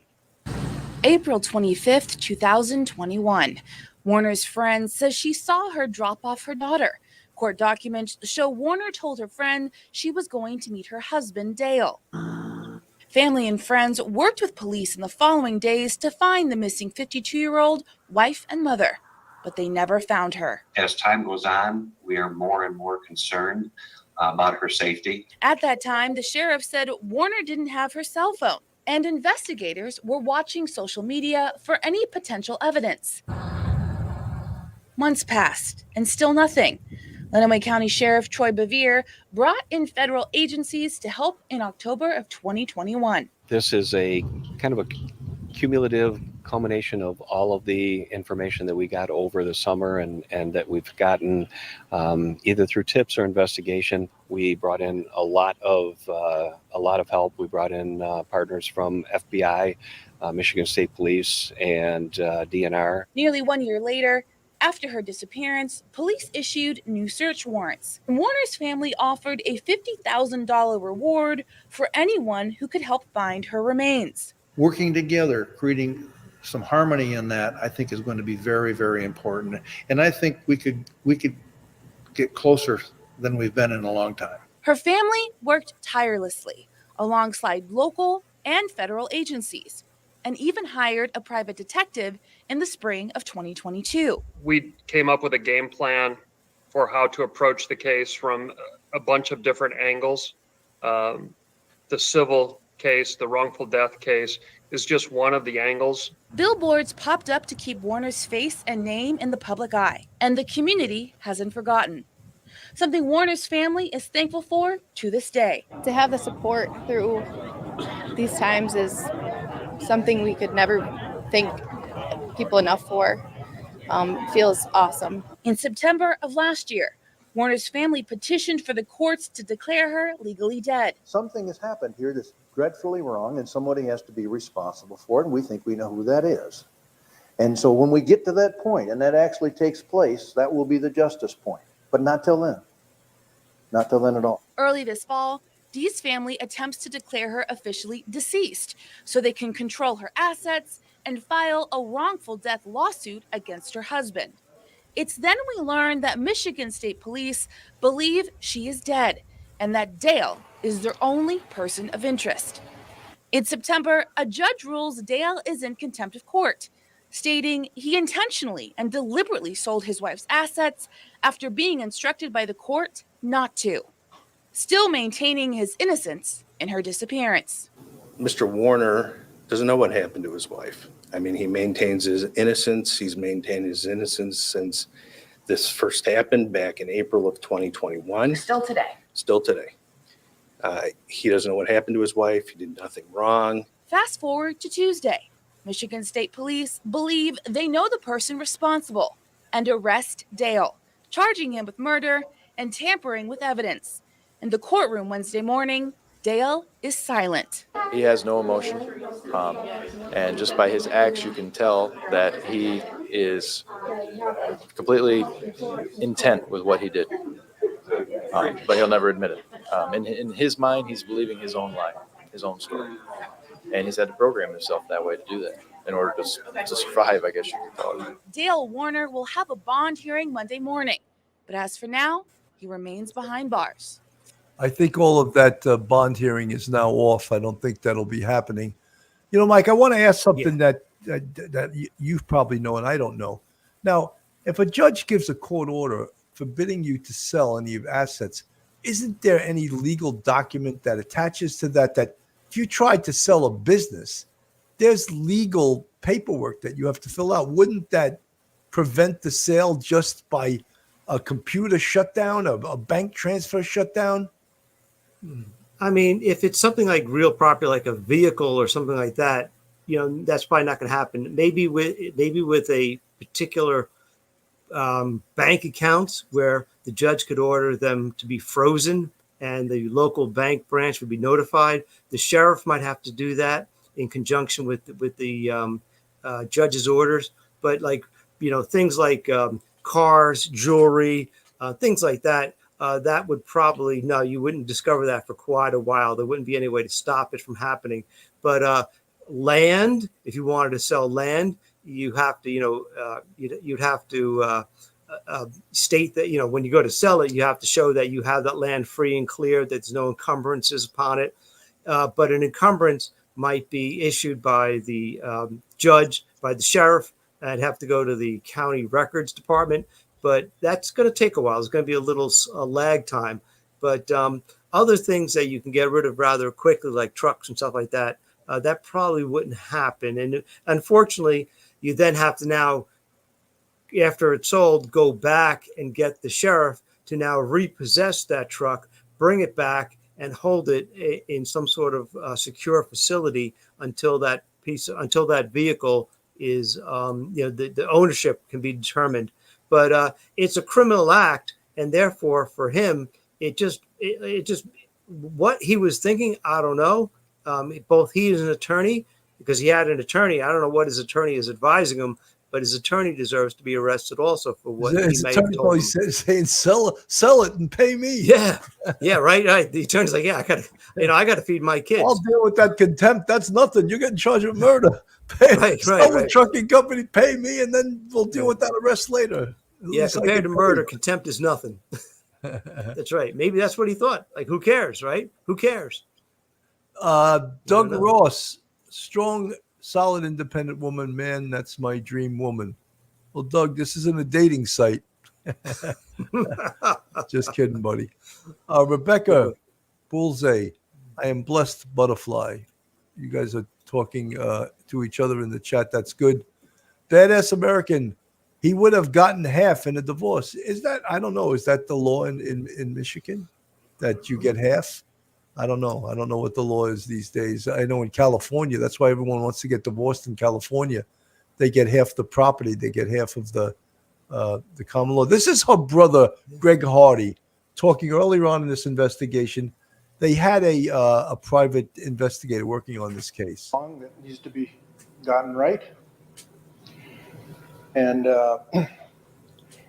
April 25th, 2021. Warner's friend says she saw her drop off her daughter. Court documents show Warner told her friend she was going to meet her husband, Dale. Family and friends worked with police in the following days to find the missing 52-year-old wife and mother, but they never found her. As time goes on, we are more and more concerned about her safety. At that time, the sheriff said Warner didn't have her cell phone, and investigators were watching social media for any potential evidence. Months passed, and still nothing. Lenawee County Sheriff Troy Bevere brought in federal agencies to help in October of 2021. This is a kind of a cumulative culmination of all of the information that we got over the summer and that we've gotten either through tips or investigation. We brought in a lot of help. We brought in partners from FBI, Michigan State Police, and DNR. Nearly 1 year later, after her disappearance, police issued new search warrants. Warner's family offered a $50,000 reward for anyone who could help find her remains. Working together, creating some harmony in that, I think is going to be very, very important. And I think we could get closer than we've been in a long time. Her family worked tirelessly alongside local and federal agencies, and even hired a private detective in the spring of 2022. We came up with a game plan for how to approach the case from a bunch of different angles. The civil case, the wrongful death case, is just one of the angles. Billboards popped up to keep Warner's face and name in the public eye, and the community hasn't forgotten. Something Warner's family is thankful for to this day. To have the support through these times is something we could never thank people enough for. Feels awesome. In September of last year, Warner's family petitioned for the courts to declare her legally dead. Something has happened here that's dreadfully wrong, and somebody has to be responsible for it, and we think we know who that is. And so when we get to that point, and that actually takes place, that will be the justice point. But not till then. Not till then at all. Early this fall, Dee's family attempts to declare her officially deceased so they can control her assets and file a wrongful death lawsuit against her husband. It's then we learn that Michigan State Police believe she is dead and that Dale is their only person of interest. In September, a judge rules Dale is in contempt of court, stating he intentionally and deliberately sold his wife's assets after being instructed by the court not to, still maintaining his innocence in her disappearance. Mr. Warner doesn't know what happened to his wife. I mean, he maintains his innocence. He's maintained his innocence since this first happened back in April of 2021. Still today. Still today. He doesn't know what happened to his wife. He did nothing wrong. Fast forward to Tuesday. Michigan State Police believe they know the person responsible and arrest Dale, charging him with murder and tampering with evidence. In the courtroom Wednesday morning, Dale is silent. He has no emotion, and just by his acts, you can tell that he is completely intent with what he did, but he'll never admit it. In his mind, he's believing his own lie, his own story, and he's had to program himself that way to do that in order to survive, I guess you could call it. Dale Warner will have a bond hearing Monday morning, but as for now, he remains behind bars. I think all of that bond hearing is now off. I don't think that'll be happening. You know, Mike, I want to ask something that you probably know and I don't know. Now, if a judge gives a court order forbidding you to sell any of assets, isn't there any legal document that attaches to that if you tried to sell a business, there's legal paperwork that you have to fill out? Wouldn't that prevent the sale just by a computer shutdown, a bank transfer shutdown? I mean, if it's something like real property, like a vehicle or something like that, you know, that's probably not going to happen. Maybe with a particular bank accounts where the judge could order them to be frozen and the local bank branch would be notified. The sheriff might have to do that in conjunction with the judge's orders. But like, you know, things like cars, jewelry, things like that, that would probably, no, you wouldn't discover that for quite a while. There wouldn't be any way to stop it from happening. But land, if you wanted to sell land, you have to, you know, you'd have to state that, you know, when you go to sell it, you have to show that you have that land free and clear, that there's no encumbrances upon it. But an encumbrance might be issued by the judge, by the sheriff, and have to go to the county records department. But that's going to take a while. There's going to be a little lag time. But other things that you can get rid of rather quickly, like trucks and stuff like that, that probably wouldn't happen. And unfortunately, you then have to now, after it's sold, go back and get the sheriff to now repossess that truck, bring it back, and hold it in some sort of secure facility until that vehicle is, the ownership can be determined. But it's a criminal act, and therefore for him, it just what he was thinking, I don't know. Both he is an attorney, because he had an attorney. I don't know what his attorney is advising him, but his attorney deserves to be arrested also for what his he may have told him. saying sell it and pay me. Yeah, right. The attorney's like, yeah, I got to feed my kids. I'll deal with that contempt. That's nothing. You're getting charged with murder. Sell the trucking company, pay me, and then we'll deal with that arrest later. Yeah, compared to murder, contempt is nothing. That's right. Maybe that's what he thought. Like, who cares, right? Who cares? Doug Ross, strong, solid, independent woman, man, that's my dream woman. Well, Doug, this isn't a dating site. Just kidding, buddy. Rebecca Bullseye, I am blessed butterfly. You guys are talking to each other in the chat. That's good. Badass American, he would have gotten half in a divorce. Is that, I don't know, is that the law in Michigan that you get half? I don't know. I don't know what the law is these days. I know in California, that's why everyone wants to get divorced in California. They get half the property. They get half of the common law. This is her brother, Greg Hardy, talking earlier on in this investigation. They had a private investigator working on this case. That needs to be gotten right. And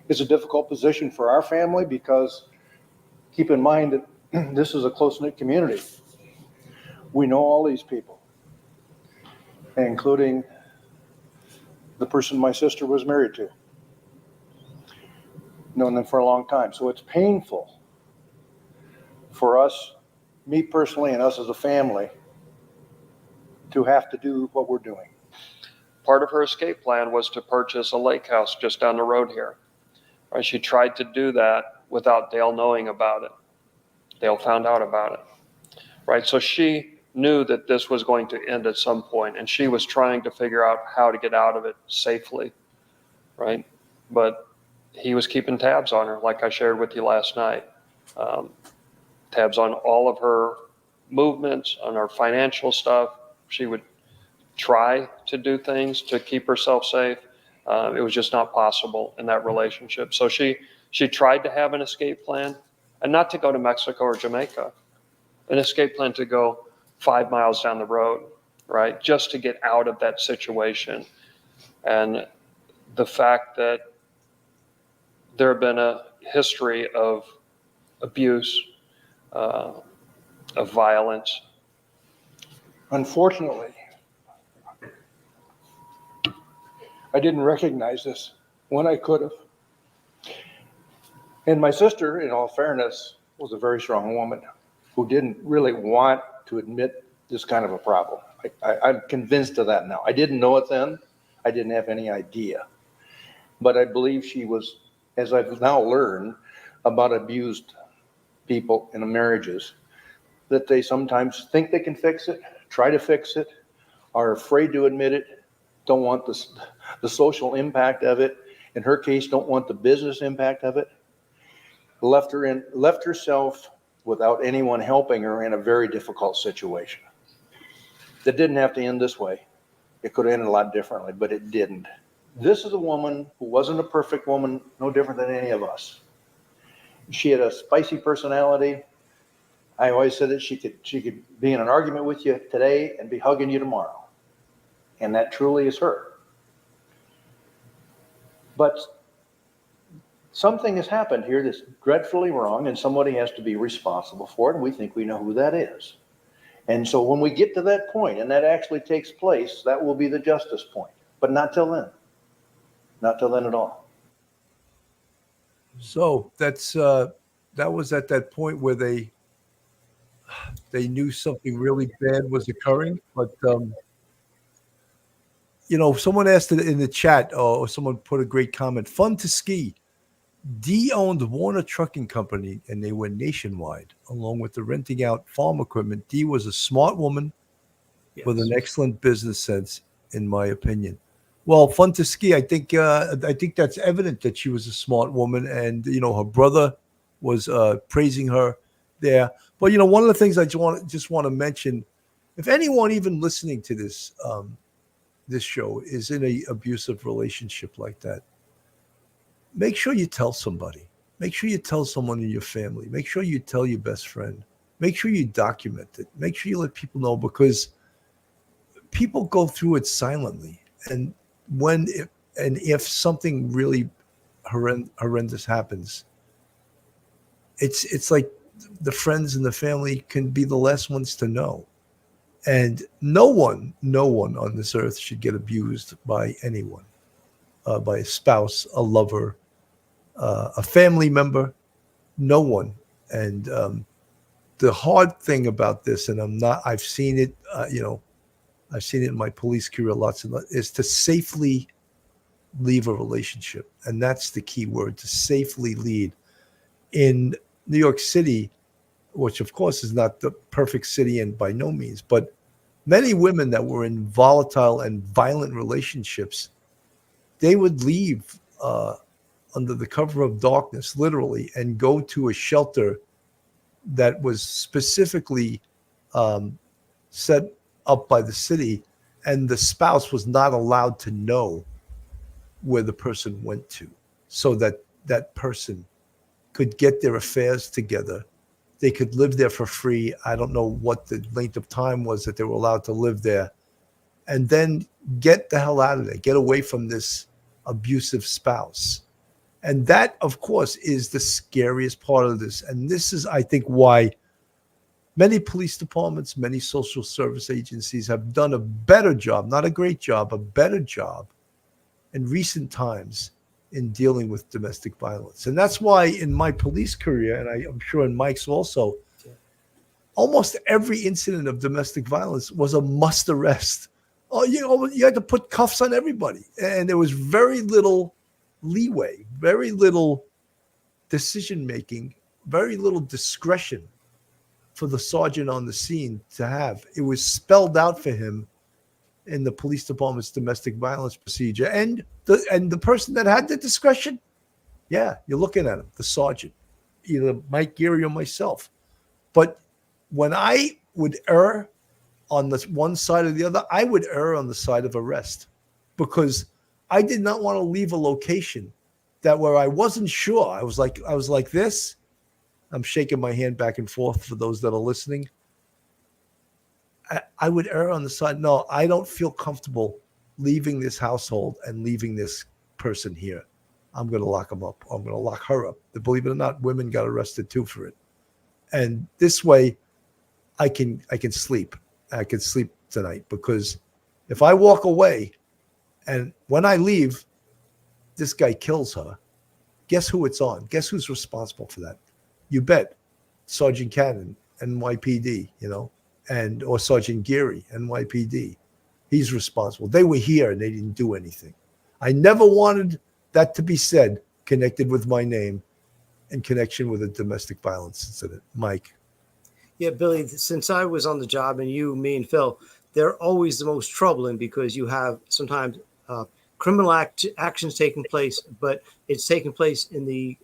it's a difficult position for our family because keep in mind that this is a close-knit community. We know all these people, including the person my sister was married to. Known them for a long time. So it's painful for us, me personally, and us as a family, to have to do what we're doing. Part of her escape plan was to purchase a lake house just down the road here. Right? She tried to do that without Dale knowing about it. Dale found out about it. Right? So she knew that this was going to end at some point, and she was trying to figure out how to get out of it safely. Right? But he was keeping tabs on her, like I shared with you last night. Tabs on all of her movements, on her financial stuff. She would try to do things to keep herself safe. It was just not possible in that relationship. So she tried to have an escape plan, and not to go to Mexico or Jamaica, an escape plan to go 5 miles down the road, right? Just to get out of that situation. And the fact that there had been a history of abuse, of violence. Unfortunately, I didn't recognize this when I could have. And my sister, in all fairness, was a very strong woman who didn't really want to admit this kind of a problem. I'm convinced of that now. I didn't know it then. I didn't have any idea. But I believe she was, as I've now learned about abused people in marriages, that they sometimes think they can fix it, try to fix it, are afraid to admit it, don't want the social impact of it. In her case, don't want the business impact of it. Left herself without anyone helping her in a very difficult situation. That didn't have to end this way. It could have ended a lot differently, but it didn't. This is a woman who wasn't a perfect woman, no different than any of us. She had a spicy personality. I always said that she could be in an argument with you today and be hugging you tomorrow. And that truly is her. But something has happened here that's dreadfully wrong, and somebody has to be responsible for it, and we think we know who that is. And so when we get to that point, and that actually takes place, that will be the justice point. But not till then. Not till then at all. So that was at that point where they knew something really bad was occurring. But someone asked it in the chat, or someone put a great comment. Fun to ski. Dee owned Warner Trucking Company, and they were nationwide, along with the renting out farm equipment. Dee was a smart woman with an excellent business sense, in my opinion. Well, fun to ski. I think that's evident that she was a smart woman, and her brother was praising her there. But one of the things I just want to mention, if anyone even listening to this this show is in an abusive relationship like that, make sure you tell somebody. Make sure you tell someone in your family. Make sure you tell your best friend. Make sure you document it. Make sure you let people know, because people go through it silently. And if something really horrendous happens, it's like the friends and the family can be the last ones to know. And no one on this earth should get abused by anyone, by a spouse, a lover, a family member, no one. And the hard thing about this, and I've seen it, I've seen it in my police career lots and lots, is to safely leave a relationship. And that's the key word, to safely leave. In New York City, which of course is not the perfect city and by no means, but many women that were in volatile and violent relationships, they would leave under the cover of darkness, literally, and go to a shelter that was specifically set up by the city, and the spouse was not allowed to know where the person went to, so that that person could get their affairs together. They could live there for free. I don't know what the length of time was that they were allowed to live there, and then get the hell out of there, get away from this abusive spouse. And that, of course, is the scariest part of this. And this is, I think, why many police departments, many social service agencies have done a better job, not a great job, a better job in recent times in dealing with domestic violence. And that's why in my police career, and I'm sure in Mike's also, almost every incident of domestic violence was a must arrest. Oh, you had to put cuffs on everybody. And there was very little leeway, very little decision-making, very little discretion for the sergeant on the scene to have. It was spelled out for him in the police department's domestic violence procedure. And the person that had the discretion, yeah, you're looking at him, the sergeant, either Mike Geary or myself. But when I would err on the one side or the other, I would err on the side of arrest, because I did not want to leave a location that where I wasn't sure. I was like this. I'm shaking my hand back and forth for those that are listening. I would err on the side, no, I don't feel comfortable leaving this household and leaving this person here. I'm going to lock him up. I'm going to lock her up. Believe it or not, women got arrested too for it. And this way I can sleep. I can sleep tonight, because if I walk away and when I leave, this guy kills her, guess who it's on? Guess who's responsible for that? You bet. Sergeant Cannon, NYPD, or Sergeant Geary, NYPD. He's responsible. They were here and they didn't do anything. I never wanted that to be said connected with my name in connection with a domestic violence incident. Mike. Yeah, Billy, since I was on the job, and you, me, and Phil, they're always the most troubling, because you have sometimes criminal actions taking place, but it's taking place in the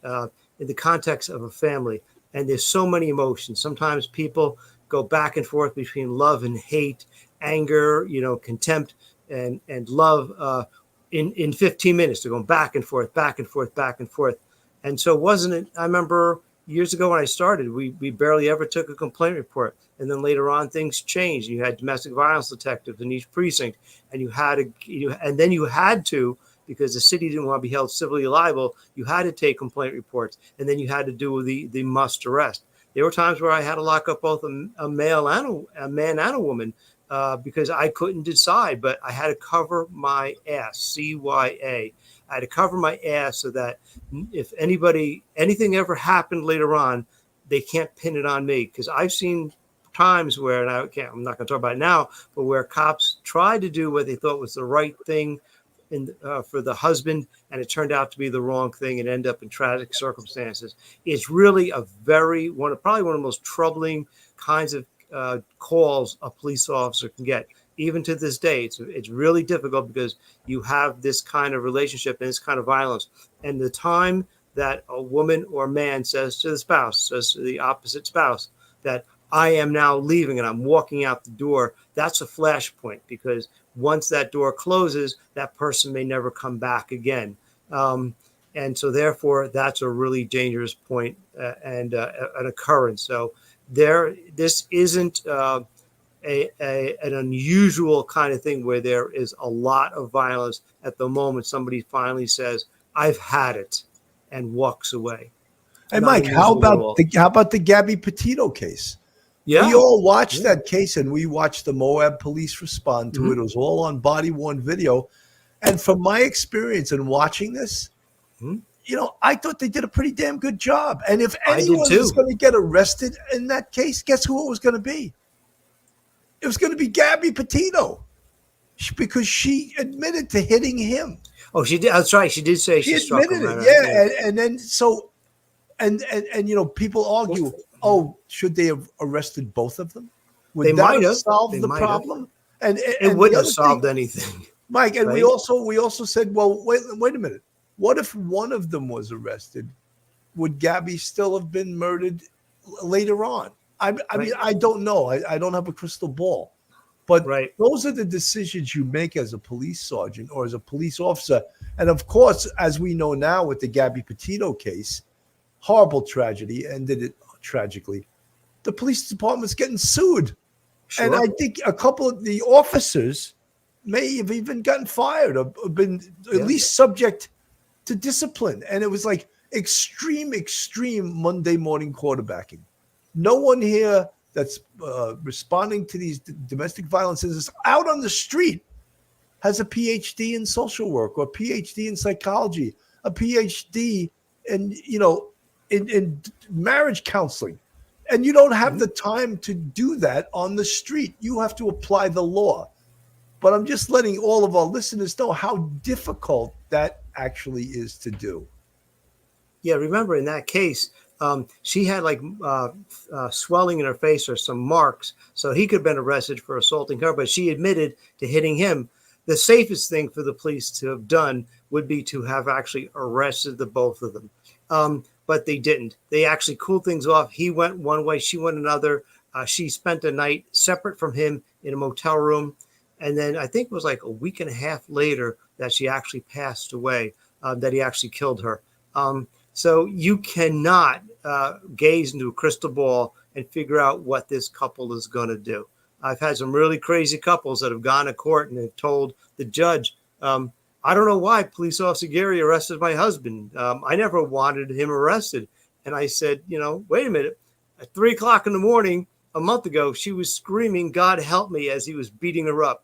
context of a family. And there's so many emotions. Sometimes people go back and forth between love and hate, anger, contempt and love in 15 minutes. They're going back and forth, back and forth, back and forth. And so wasn't it, I remember years ago when I started, we barely ever took a complaint report. And then later on, things changed. You had domestic violence detectives in each precinct, and you had to, because the city didn't want to be held civilly liable, you had to take complaint reports, and then you had to do the must arrest. There were times where I had to lock up both a male and a man and a woman because I couldn't decide, but I had to cover my ass, CYA. I had to cover my ass so that if anything ever happened later on, they can't pin it on me. Because I've seen times where, and I'm not going to talk about it now, but where cops tried to do what they thought was the right thing for the husband, and it turned out to be the wrong thing and end up in tragic circumstances. It's really probably one of the most troubling kinds of calls a police officer can get. Even to this day, it's really difficult, because you have this kind of relationship and this kind of violence. And the time that a woman or man says to the opposite spouse, that I am now leaving and I'm walking out the door, that's a flashpoint, because once that door closes, that person may never come back again. And so therefore, that's a really dangerous point and an occurrence. So this isn't an unusual kind of thing where there is a lot of violence at the moment somebody finally says, I've had it, and walks away. Hey, Mike, how about the Gabby Petito case? Yeah. We all watched that case, and we watched the Moab police respond to it. It was all on body-worn video. And from my experience in watching this, I thought they did a pretty damn good job. And if anyone was going to get arrested in that case, guess who it was going to be? It was going to be Gabby Petito, because she admitted to hitting him. Oh, she did. That's right. She did say she struck him. Admitted it. Yeah. And then so, and people argue, should they have arrested both of them? Would that have solved the problem? And it wouldn't have solved anything, Mike. And we also said, well, wait a minute. What if one of them was arrested? Would Gabby still have been murdered later on? I mean, I don't know. I don't have a crystal ball. But those are the decisions you make as a police sergeant or as a police officer. And of course, as we know now with the Gabby Petito case, horrible tragedy, ended it tragically. The police department's getting sued. Sure. And I think a couple of the officers may have even gotten fired or been at least subject to discipline. And it was like extreme Monday morning quarterbacking. No one here that's responding to these domestic violence is out on the street has a PhD in social work or a PhD in psychology, a PhD in, in marriage counseling. And you don't have the time to do that on the street. You have to apply the law. But I'm just letting all of our listeners know how difficult that actually is to do. Yeah, remember in that case, she had like swelling in her face or some marks, so he could have been arrested for assaulting her, but she admitted to hitting him. The safest thing for the police to have done would be to have actually arrested the both of them. But they didn't. They actually cooled things off. He went one way, she went another. She spent the night separate from him in a motel room. And then I think it was like a week and a half later that she actually passed away, that he actually killed her. So you cannot gaze into a crystal ball and figure out what this couple is going to do. I've had some really crazy couples that have gone to court and have told the judge, I don't know why Police Officer Gary arrested my husband. I never wanted him arrested. And I said, wait a minute. At 3 o'clock in the morning, a month ago, she was screaming, God help me, as he was beating her up.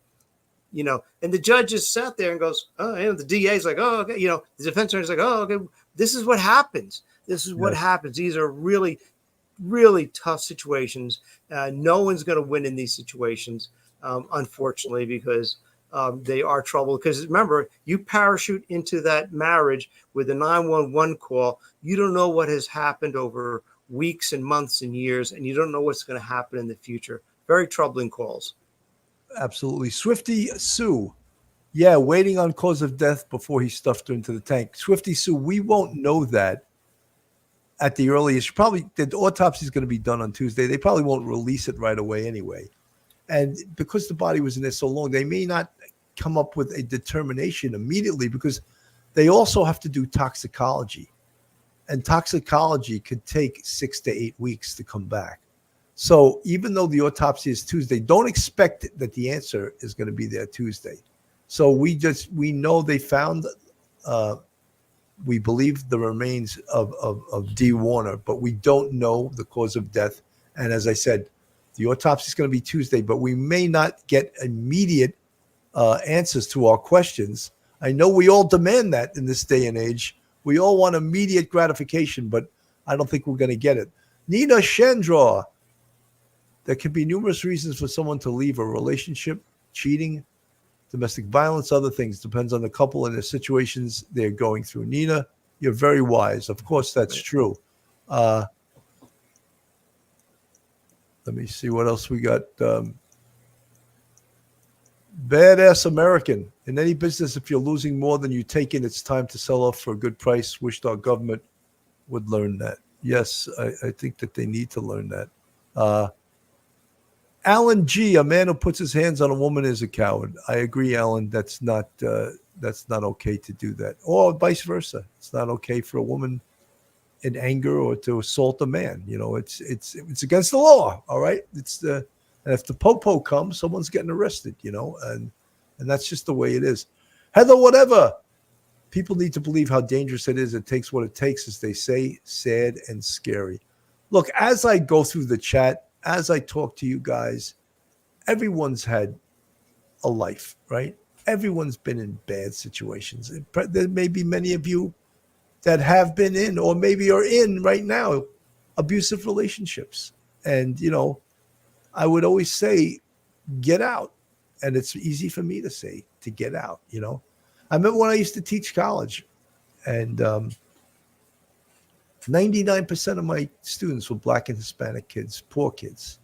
And the judge just sat there and goes, oh, the DA's like, oh, okay. The defense attorney's like, oh, okay. This is what happens. This is what happens. These are really, really tough situations. No one's going to win in these situations, unfortunately, because they are trouble. Because remember, you parachute into that marriage with a 911 call. You don't know what has happened over weeks and months and years, and you don't know what's going to happen in the future. Very troubling calls. Absolutely. Swifty Sue. Yeah, waiting on cause of death before he stuffed her into the tank. Swifty Sue, we won't know that at the earliest. Probably the autopsy is going to be done on Tuesday. They probably won't release it right away anyway. And because the body was in there so long, they may not come up with a determination immediately because they also have to do toxicology. And toxicology could take 6 to 8 weeks to come back. So even though the autopsy is Tuesday, don't expect that the answer is going to be there Tuesday. So we know they found, we believe the remains of Dee Warner, but we don't know the cause of death. And as I said, the autopsy is going to be Tuesday, but we may not get immediate answers to our questions. I know we all demand that in this day and age. We all want immediate gratification, but I don't think we're going to get it. Nina Shandra. There can be numerous reasons for someone to leave a relationship: cheating, domestic violence, other things. Depends on the couple and the situations they're going through. Nina, you're very wise. Of course, that's true. Let me see what else we got. Badass American. In any business, if you're losing more than you take in, it's time to sell off for a good price. Wished our government would learn that. Yes, I think that they need to learn that. Alan G, a man who puts his hands on a woman is a coward. I agree, Alan. That's not okay to do that, or vice versa. It's not okay for a woman in anger or to assault a man. It's against the law. All right. And if the popo comes, someone's getting arrested. And that's just the way it is. Heather, whatever. People need to believe how dangerous it is. It takes what it takes, as they say. Sad and scary. Look, as I go through the chat, as I talk to you guys, everyone's had a life, right? Everyone's been in bad situations. There may be many of you that have been in, or maybe are in right now, abusive relationships. And, I would always say, get out. And it's easy for me to say, to get out, I remember when I used to teach college, and 99% of my students were Black and Hispanic kids, poor kids,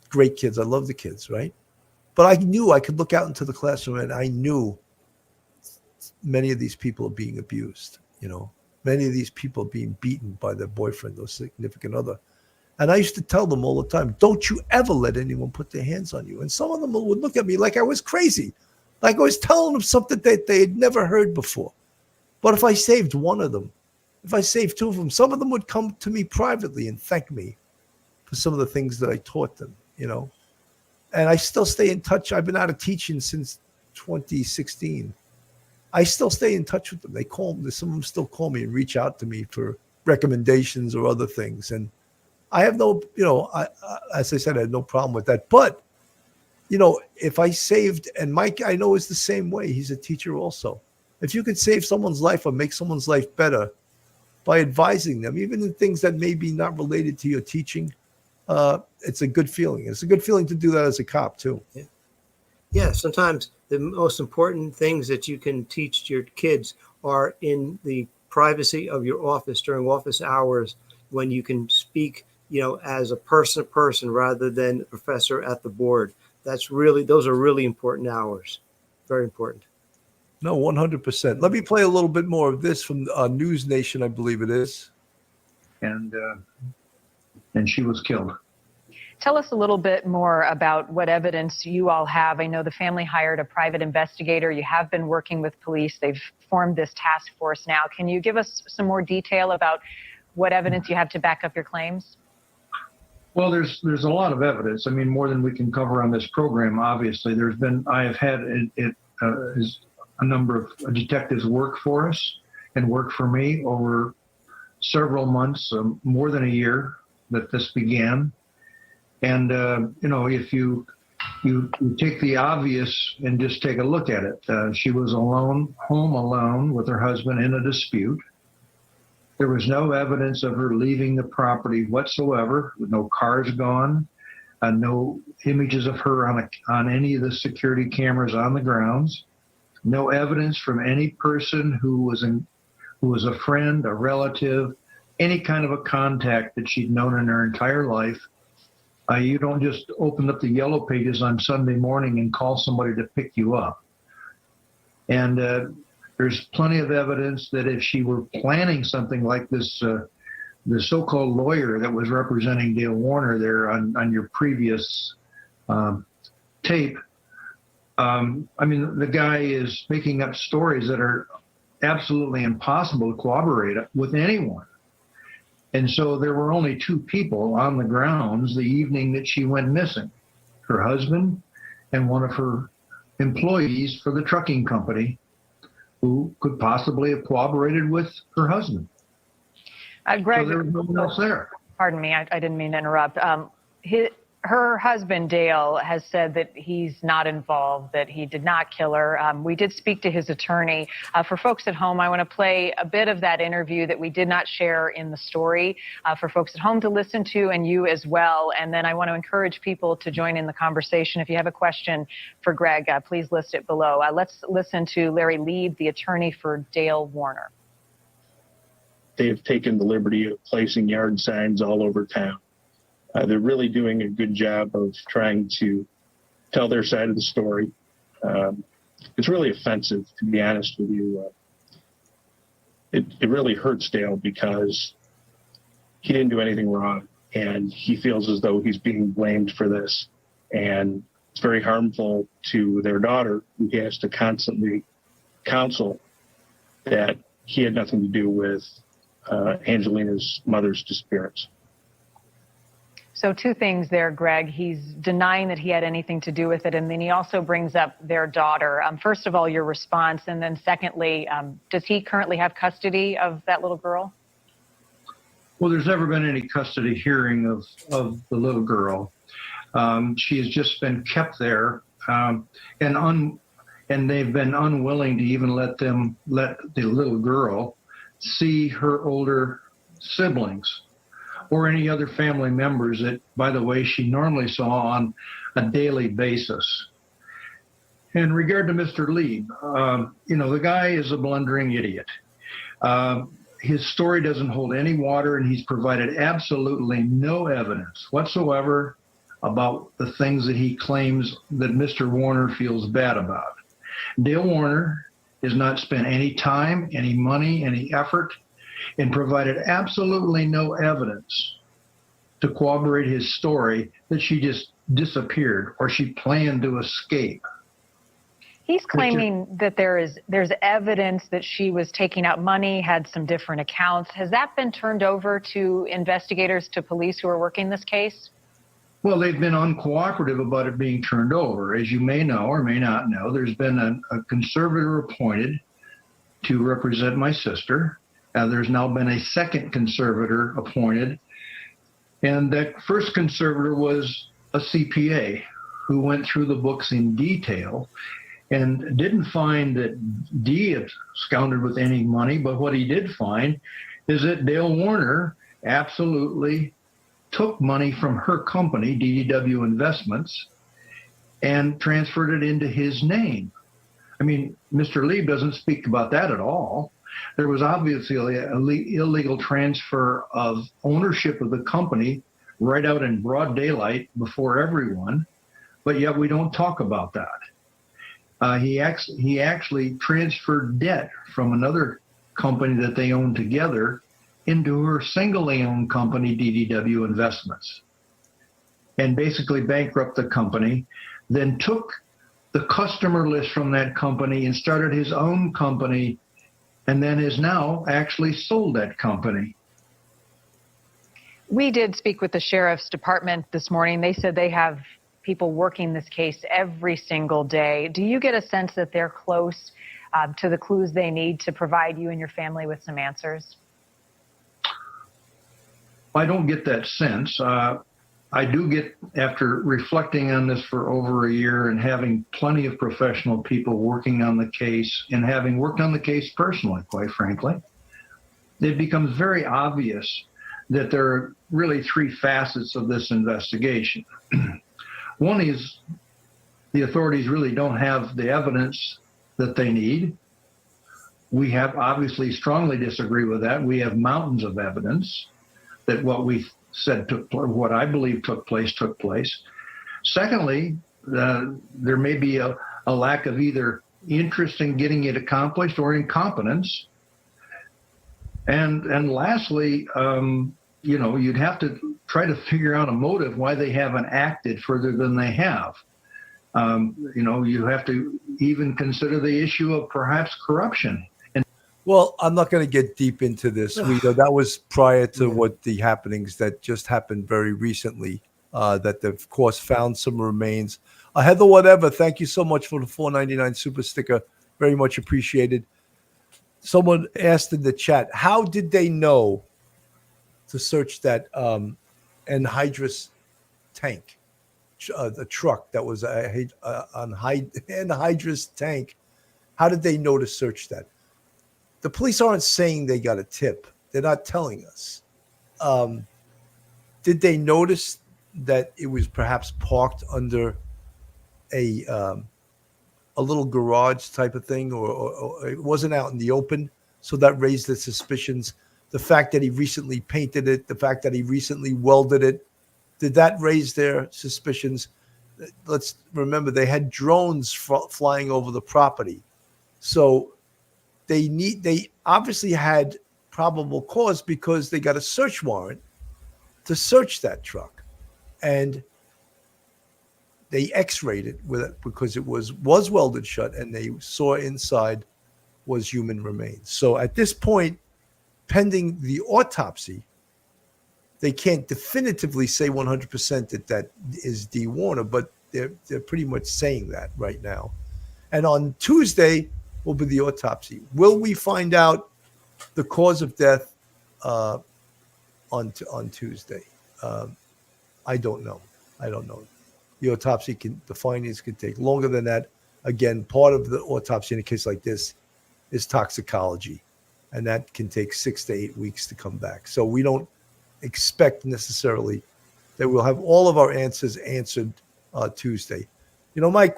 great kids. I love the kids, right? But I knew I could look out into the classroom, and I knew many of these people are being abused, many of these people are being beaten by their boyfriend or significant other. And I used to tell them all the time, don't you ever let anyone put their hands on you. And some of them would look at me like I was crazy, like I was telling them something that they had never heard before. But if I saved one of them, if I saved two of them, some of them would come to me privately and thank me for some of the things that I taught them, And I still stay in touch. I've been out of teaching since 2016. I still stay in touch with them. They call me. Some of them still call me and reach out to me for recommendations or other things. And I have no, as I said, I had no problem with that. But you know, if I saved, and Mike, I know is the same way. He's a teacher also. If you could save someone's life or make someone's life better by advising them, even in things that may be not related to your teaching, it's a good feeling. It's a good feeling to do that as a cop too. Yeah, sometimes the most important things that you can teach your kids are in the privacy of your office during office hours, when you can speak, you know, as a person to person rather than a professor at the board. Those are really important hours. Very important. No, 100%. Let me play a little bit more of this from News Nation, I believe it is. And she was killed. Tell us a little bit more about what evidence you all have. I know the family hired a private investigator. You have been working with police. They've formed this task force now. Can you give us some more detail about what evidence you have to back up your claims? Well, there's a lot of evidence. I mean, more than we can cover on this program. Obviously, I have had a number of detectives work for us and work for me over several months, more than a year that this began. And you know, if you take the obvious and just take a look at it, she was home alone with her husband in a dispute. There was no evidence of her leaving the property whatsoever, with no cars gone, no images of her on any of the security cameras on the grounds, no evidence from any person who was a friend, a relative, any kind of a contact that she'd known in her entire life. You don't just open up the yellow pages on Sunday morning and call somebody to pick you up. And there's plenty of evidence that if she were planning something like this, the so-called lawyer that was representing Dale Warner there on your previous tape, I mean, the guy is making up stories that are absolutely impossible to corroborate with anyone. And so there were only two people on the grounds the evening that she went missing, her husband and one of her employees for the trucking company, who could possibly have cooperated with her husband. Greg, so there was no one else there. Pardon me, I didn't mean to interrupt. Her husband, Dale, has said that he's not involved, that he did not kill her. We did speak to his attorney. For folks at home, I want to play a bit of that interview that we did not share in the story for folks at home to listen to, and you as well. And then I want to encourage people to join in the conversation. If you have a question for Greg, please list it below. Let's listen to Larry Lieb, the attorney for Dale Warner. They have taken the liberty of placing yard signs all over town. They're really doing a good job of trying to tell their side of the story. It's really offensive, to be honest with you. It really hurts Dale because he didn't do anything wrong, and he feels as though he's being blamed for this. And it's very harmful to their daughter, who he has to constantly counsel that he had nothing to do with Angelina's mother's disappearance. So two things there, Greg. He's denying that he had anything to do with it, and then he also brings up their daughter. First of all, your response, and then secondly, does he currently have custody of that little girl? Well, there's never been any custody hearing of the little girl. She has just been kept there, and they've been unwilling to even let the little girl see her older siblings or any other family members that, by the way, she normally saw on a daily basis. In regard to Mr. Lieb, you know, the guy is a blundering idiot. His story doesn't hold any water, and he's provided absolutely no evidence whatsoever about the things that he claims that Mr. Warner feels bad about. Dale Warner has not spent any time, any money, any effort, and provided absolutely no evidence to corroborate his story that she just disappeared or she planned to escape. He's claiming that there's evidence that she was taking out money, had some different accounts. Has that been turned over to investigators, to police who are working this case? Well, they've been uncooperative about it being turned over. As you may know or may not know, there's been a conservator appointed to represent my sister. There's now been a second conservator appointed. And that first conservator was a CPA who went through the books in detail and didn't find that Dee absconded with any money, but what he did find is that Dale Warner absolutely took money from her company, DDW Investments, and transferred it into his name. I mean, Mr. Lieb doesn't speak about that at all. There was obviously an illegal transfer of ownership of the company right out in broad daylight before everyone, but yet we don't talk about that. He actually transferred debt from another company that they owned together into her singly owned company, DDW Investments, and basically bankrupted the company, then took the customer list from that company and started his own company, and then is now actually sold that company. We did speak with the sheriff's department this morning. They said they have people working this case every single day. Do you get a sense that they're close to the clues they need to provide you and your family with some answers? I don't get that sense. I do get, after reflecting on this for over a year and having plenty of professional people working on the case and having worked on the case personally, quite frankly, it becomes very obvious that there are really three facets of this investigation. One is the authorities really don't have the evidence that they need. We have obviously strongly disagree with that. We have mountains of evidence that what we said took place, what I believe took place. Secondly, there may be a lack of either interest in getting it accomplished or incompetence. And lastly, you'd have to try to figure out a motive why they haven't acted further than they have. You have to even consider the issue of perhaps corruption. Well, I'm not going to get deep into this. That was prior to what the happenings that just happened very recently, that they've, of course, found some remains. Heather, whatever, thank you so much for the $4.99 super sticker. Very much appreciated. Someone asked in the chat, how did they know to search that anhydrous tank, the truck that was an anhydrous tank? How did they know to search that? The police aren't saying they got a tip. They're not telling us. Did they notice that it was perhaps parked under a little garage type of thing, or it wasn't out in the open? So that raised the suspicions. The fact that he recently painted it, the fact that he recently welded it, did that raise their suspicions? Let's remember they had drones flying over the property. So they obviously had probable cause because they got a search warrant to search that truck, and they x-rayed it with it because it was welded shut, and they saw inside was human remains. So at this point, pending the autopsy, they can't definitively say 100% that is Dee Warner, but they're pretty much saying that right now. And on Tuesday will be the autopsy. Will we find out the cause of death on Tuesday? I don't know. The autopsy the findings can take longer than that. Again, part of the autopsy in a case like this is toxicology, and that can take 6 to 8 weeks to come back. So we don't expect necessarily that we'll have all of our answers answered Tuesday. Mike,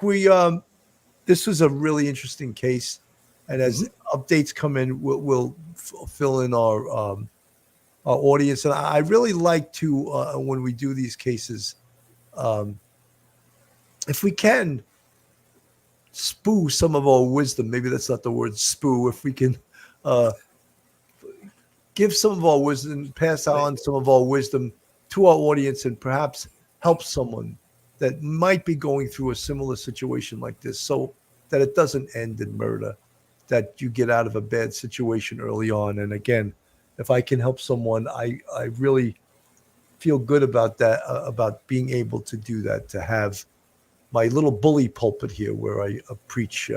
this was a really interesting case, and as updates come in, we'll fill in our audience. And I really like to, when we do these cases, if we can spew some of our wisdom, maybe that's not the word spew, if we can give some of our wisdom, pass on some of our wisdom to our audience, and perhaps help someone that might be going through a similar situation like this, so that it doesn't end in murder, that you get out of a bad situation early on. And again, if I can help someone, I really feel good about that, about being able to do that, to have my little bully pulpit here where I preach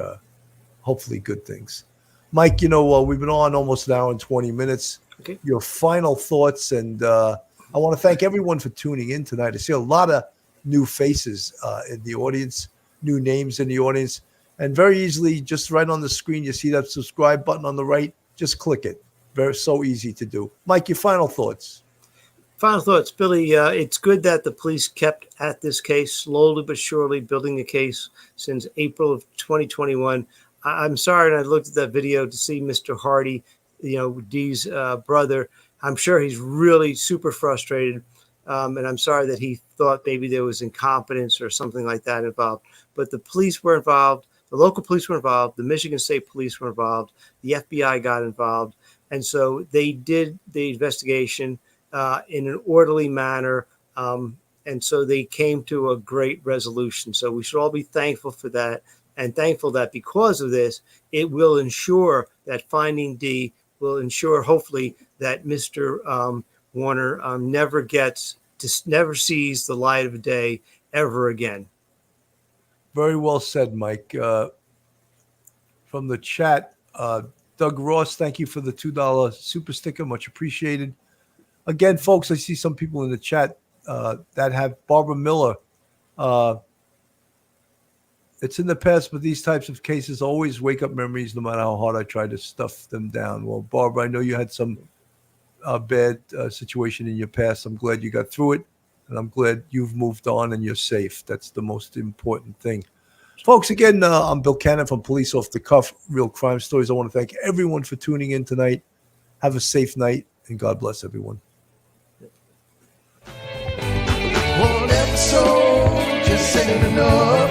hopefully good things. Mike, we've been on almost an hour and 20 minutes. Your final thoughts, and I want to thank everyone for tuning in tonight. I see a lot of new faces in the audience, new names in the audience. And very easily, just right on the screen, you see that subscribe button on the right. Just click it. So easy to do. Mike, your final thoughts. Final thoughts, Billy. It's good that the police kept at this case, slowly but surely building a case since April of 2021. I'm sorry, and I looked at that video to see Mr. Hardy, Dee's brother. I'm sure he's really super frustrated, and I'm sorry that he thought maybe there was incompetence or something like that involved. But the police were involved. The local police were involved. The Michigan State Police were involved. The FBI got involved. And so they did the investigation in an orderly manner. And so they came to a great resolution. So we should all be thankful for that, and thankful that because of this, it will ensure that finding Dee will ensure, hopefully, that Mr. Warner never sees the light of day ever again. Very well said, Mike. From the chat, Doug Ross, thank you for the $2 super sticker. Much appreciated. Again, folks, I see some people in the chat that have Barbara Miller. It's in the past, but these types of cases always wake up memories no matter how hard I try to stuff them down. Well, Barbara, I know you had some bad situation in your past. I'm glad you got through it, and I'm glad you've moved on and you're safe. That's the most important thing. Folks, again, I'm Bill Cannon from Police Off the Cuff, Real Crime Stories. I want to thank everyone for tuning in tonight. Have a safe night, and God bless everyone. One episode just ain't enough.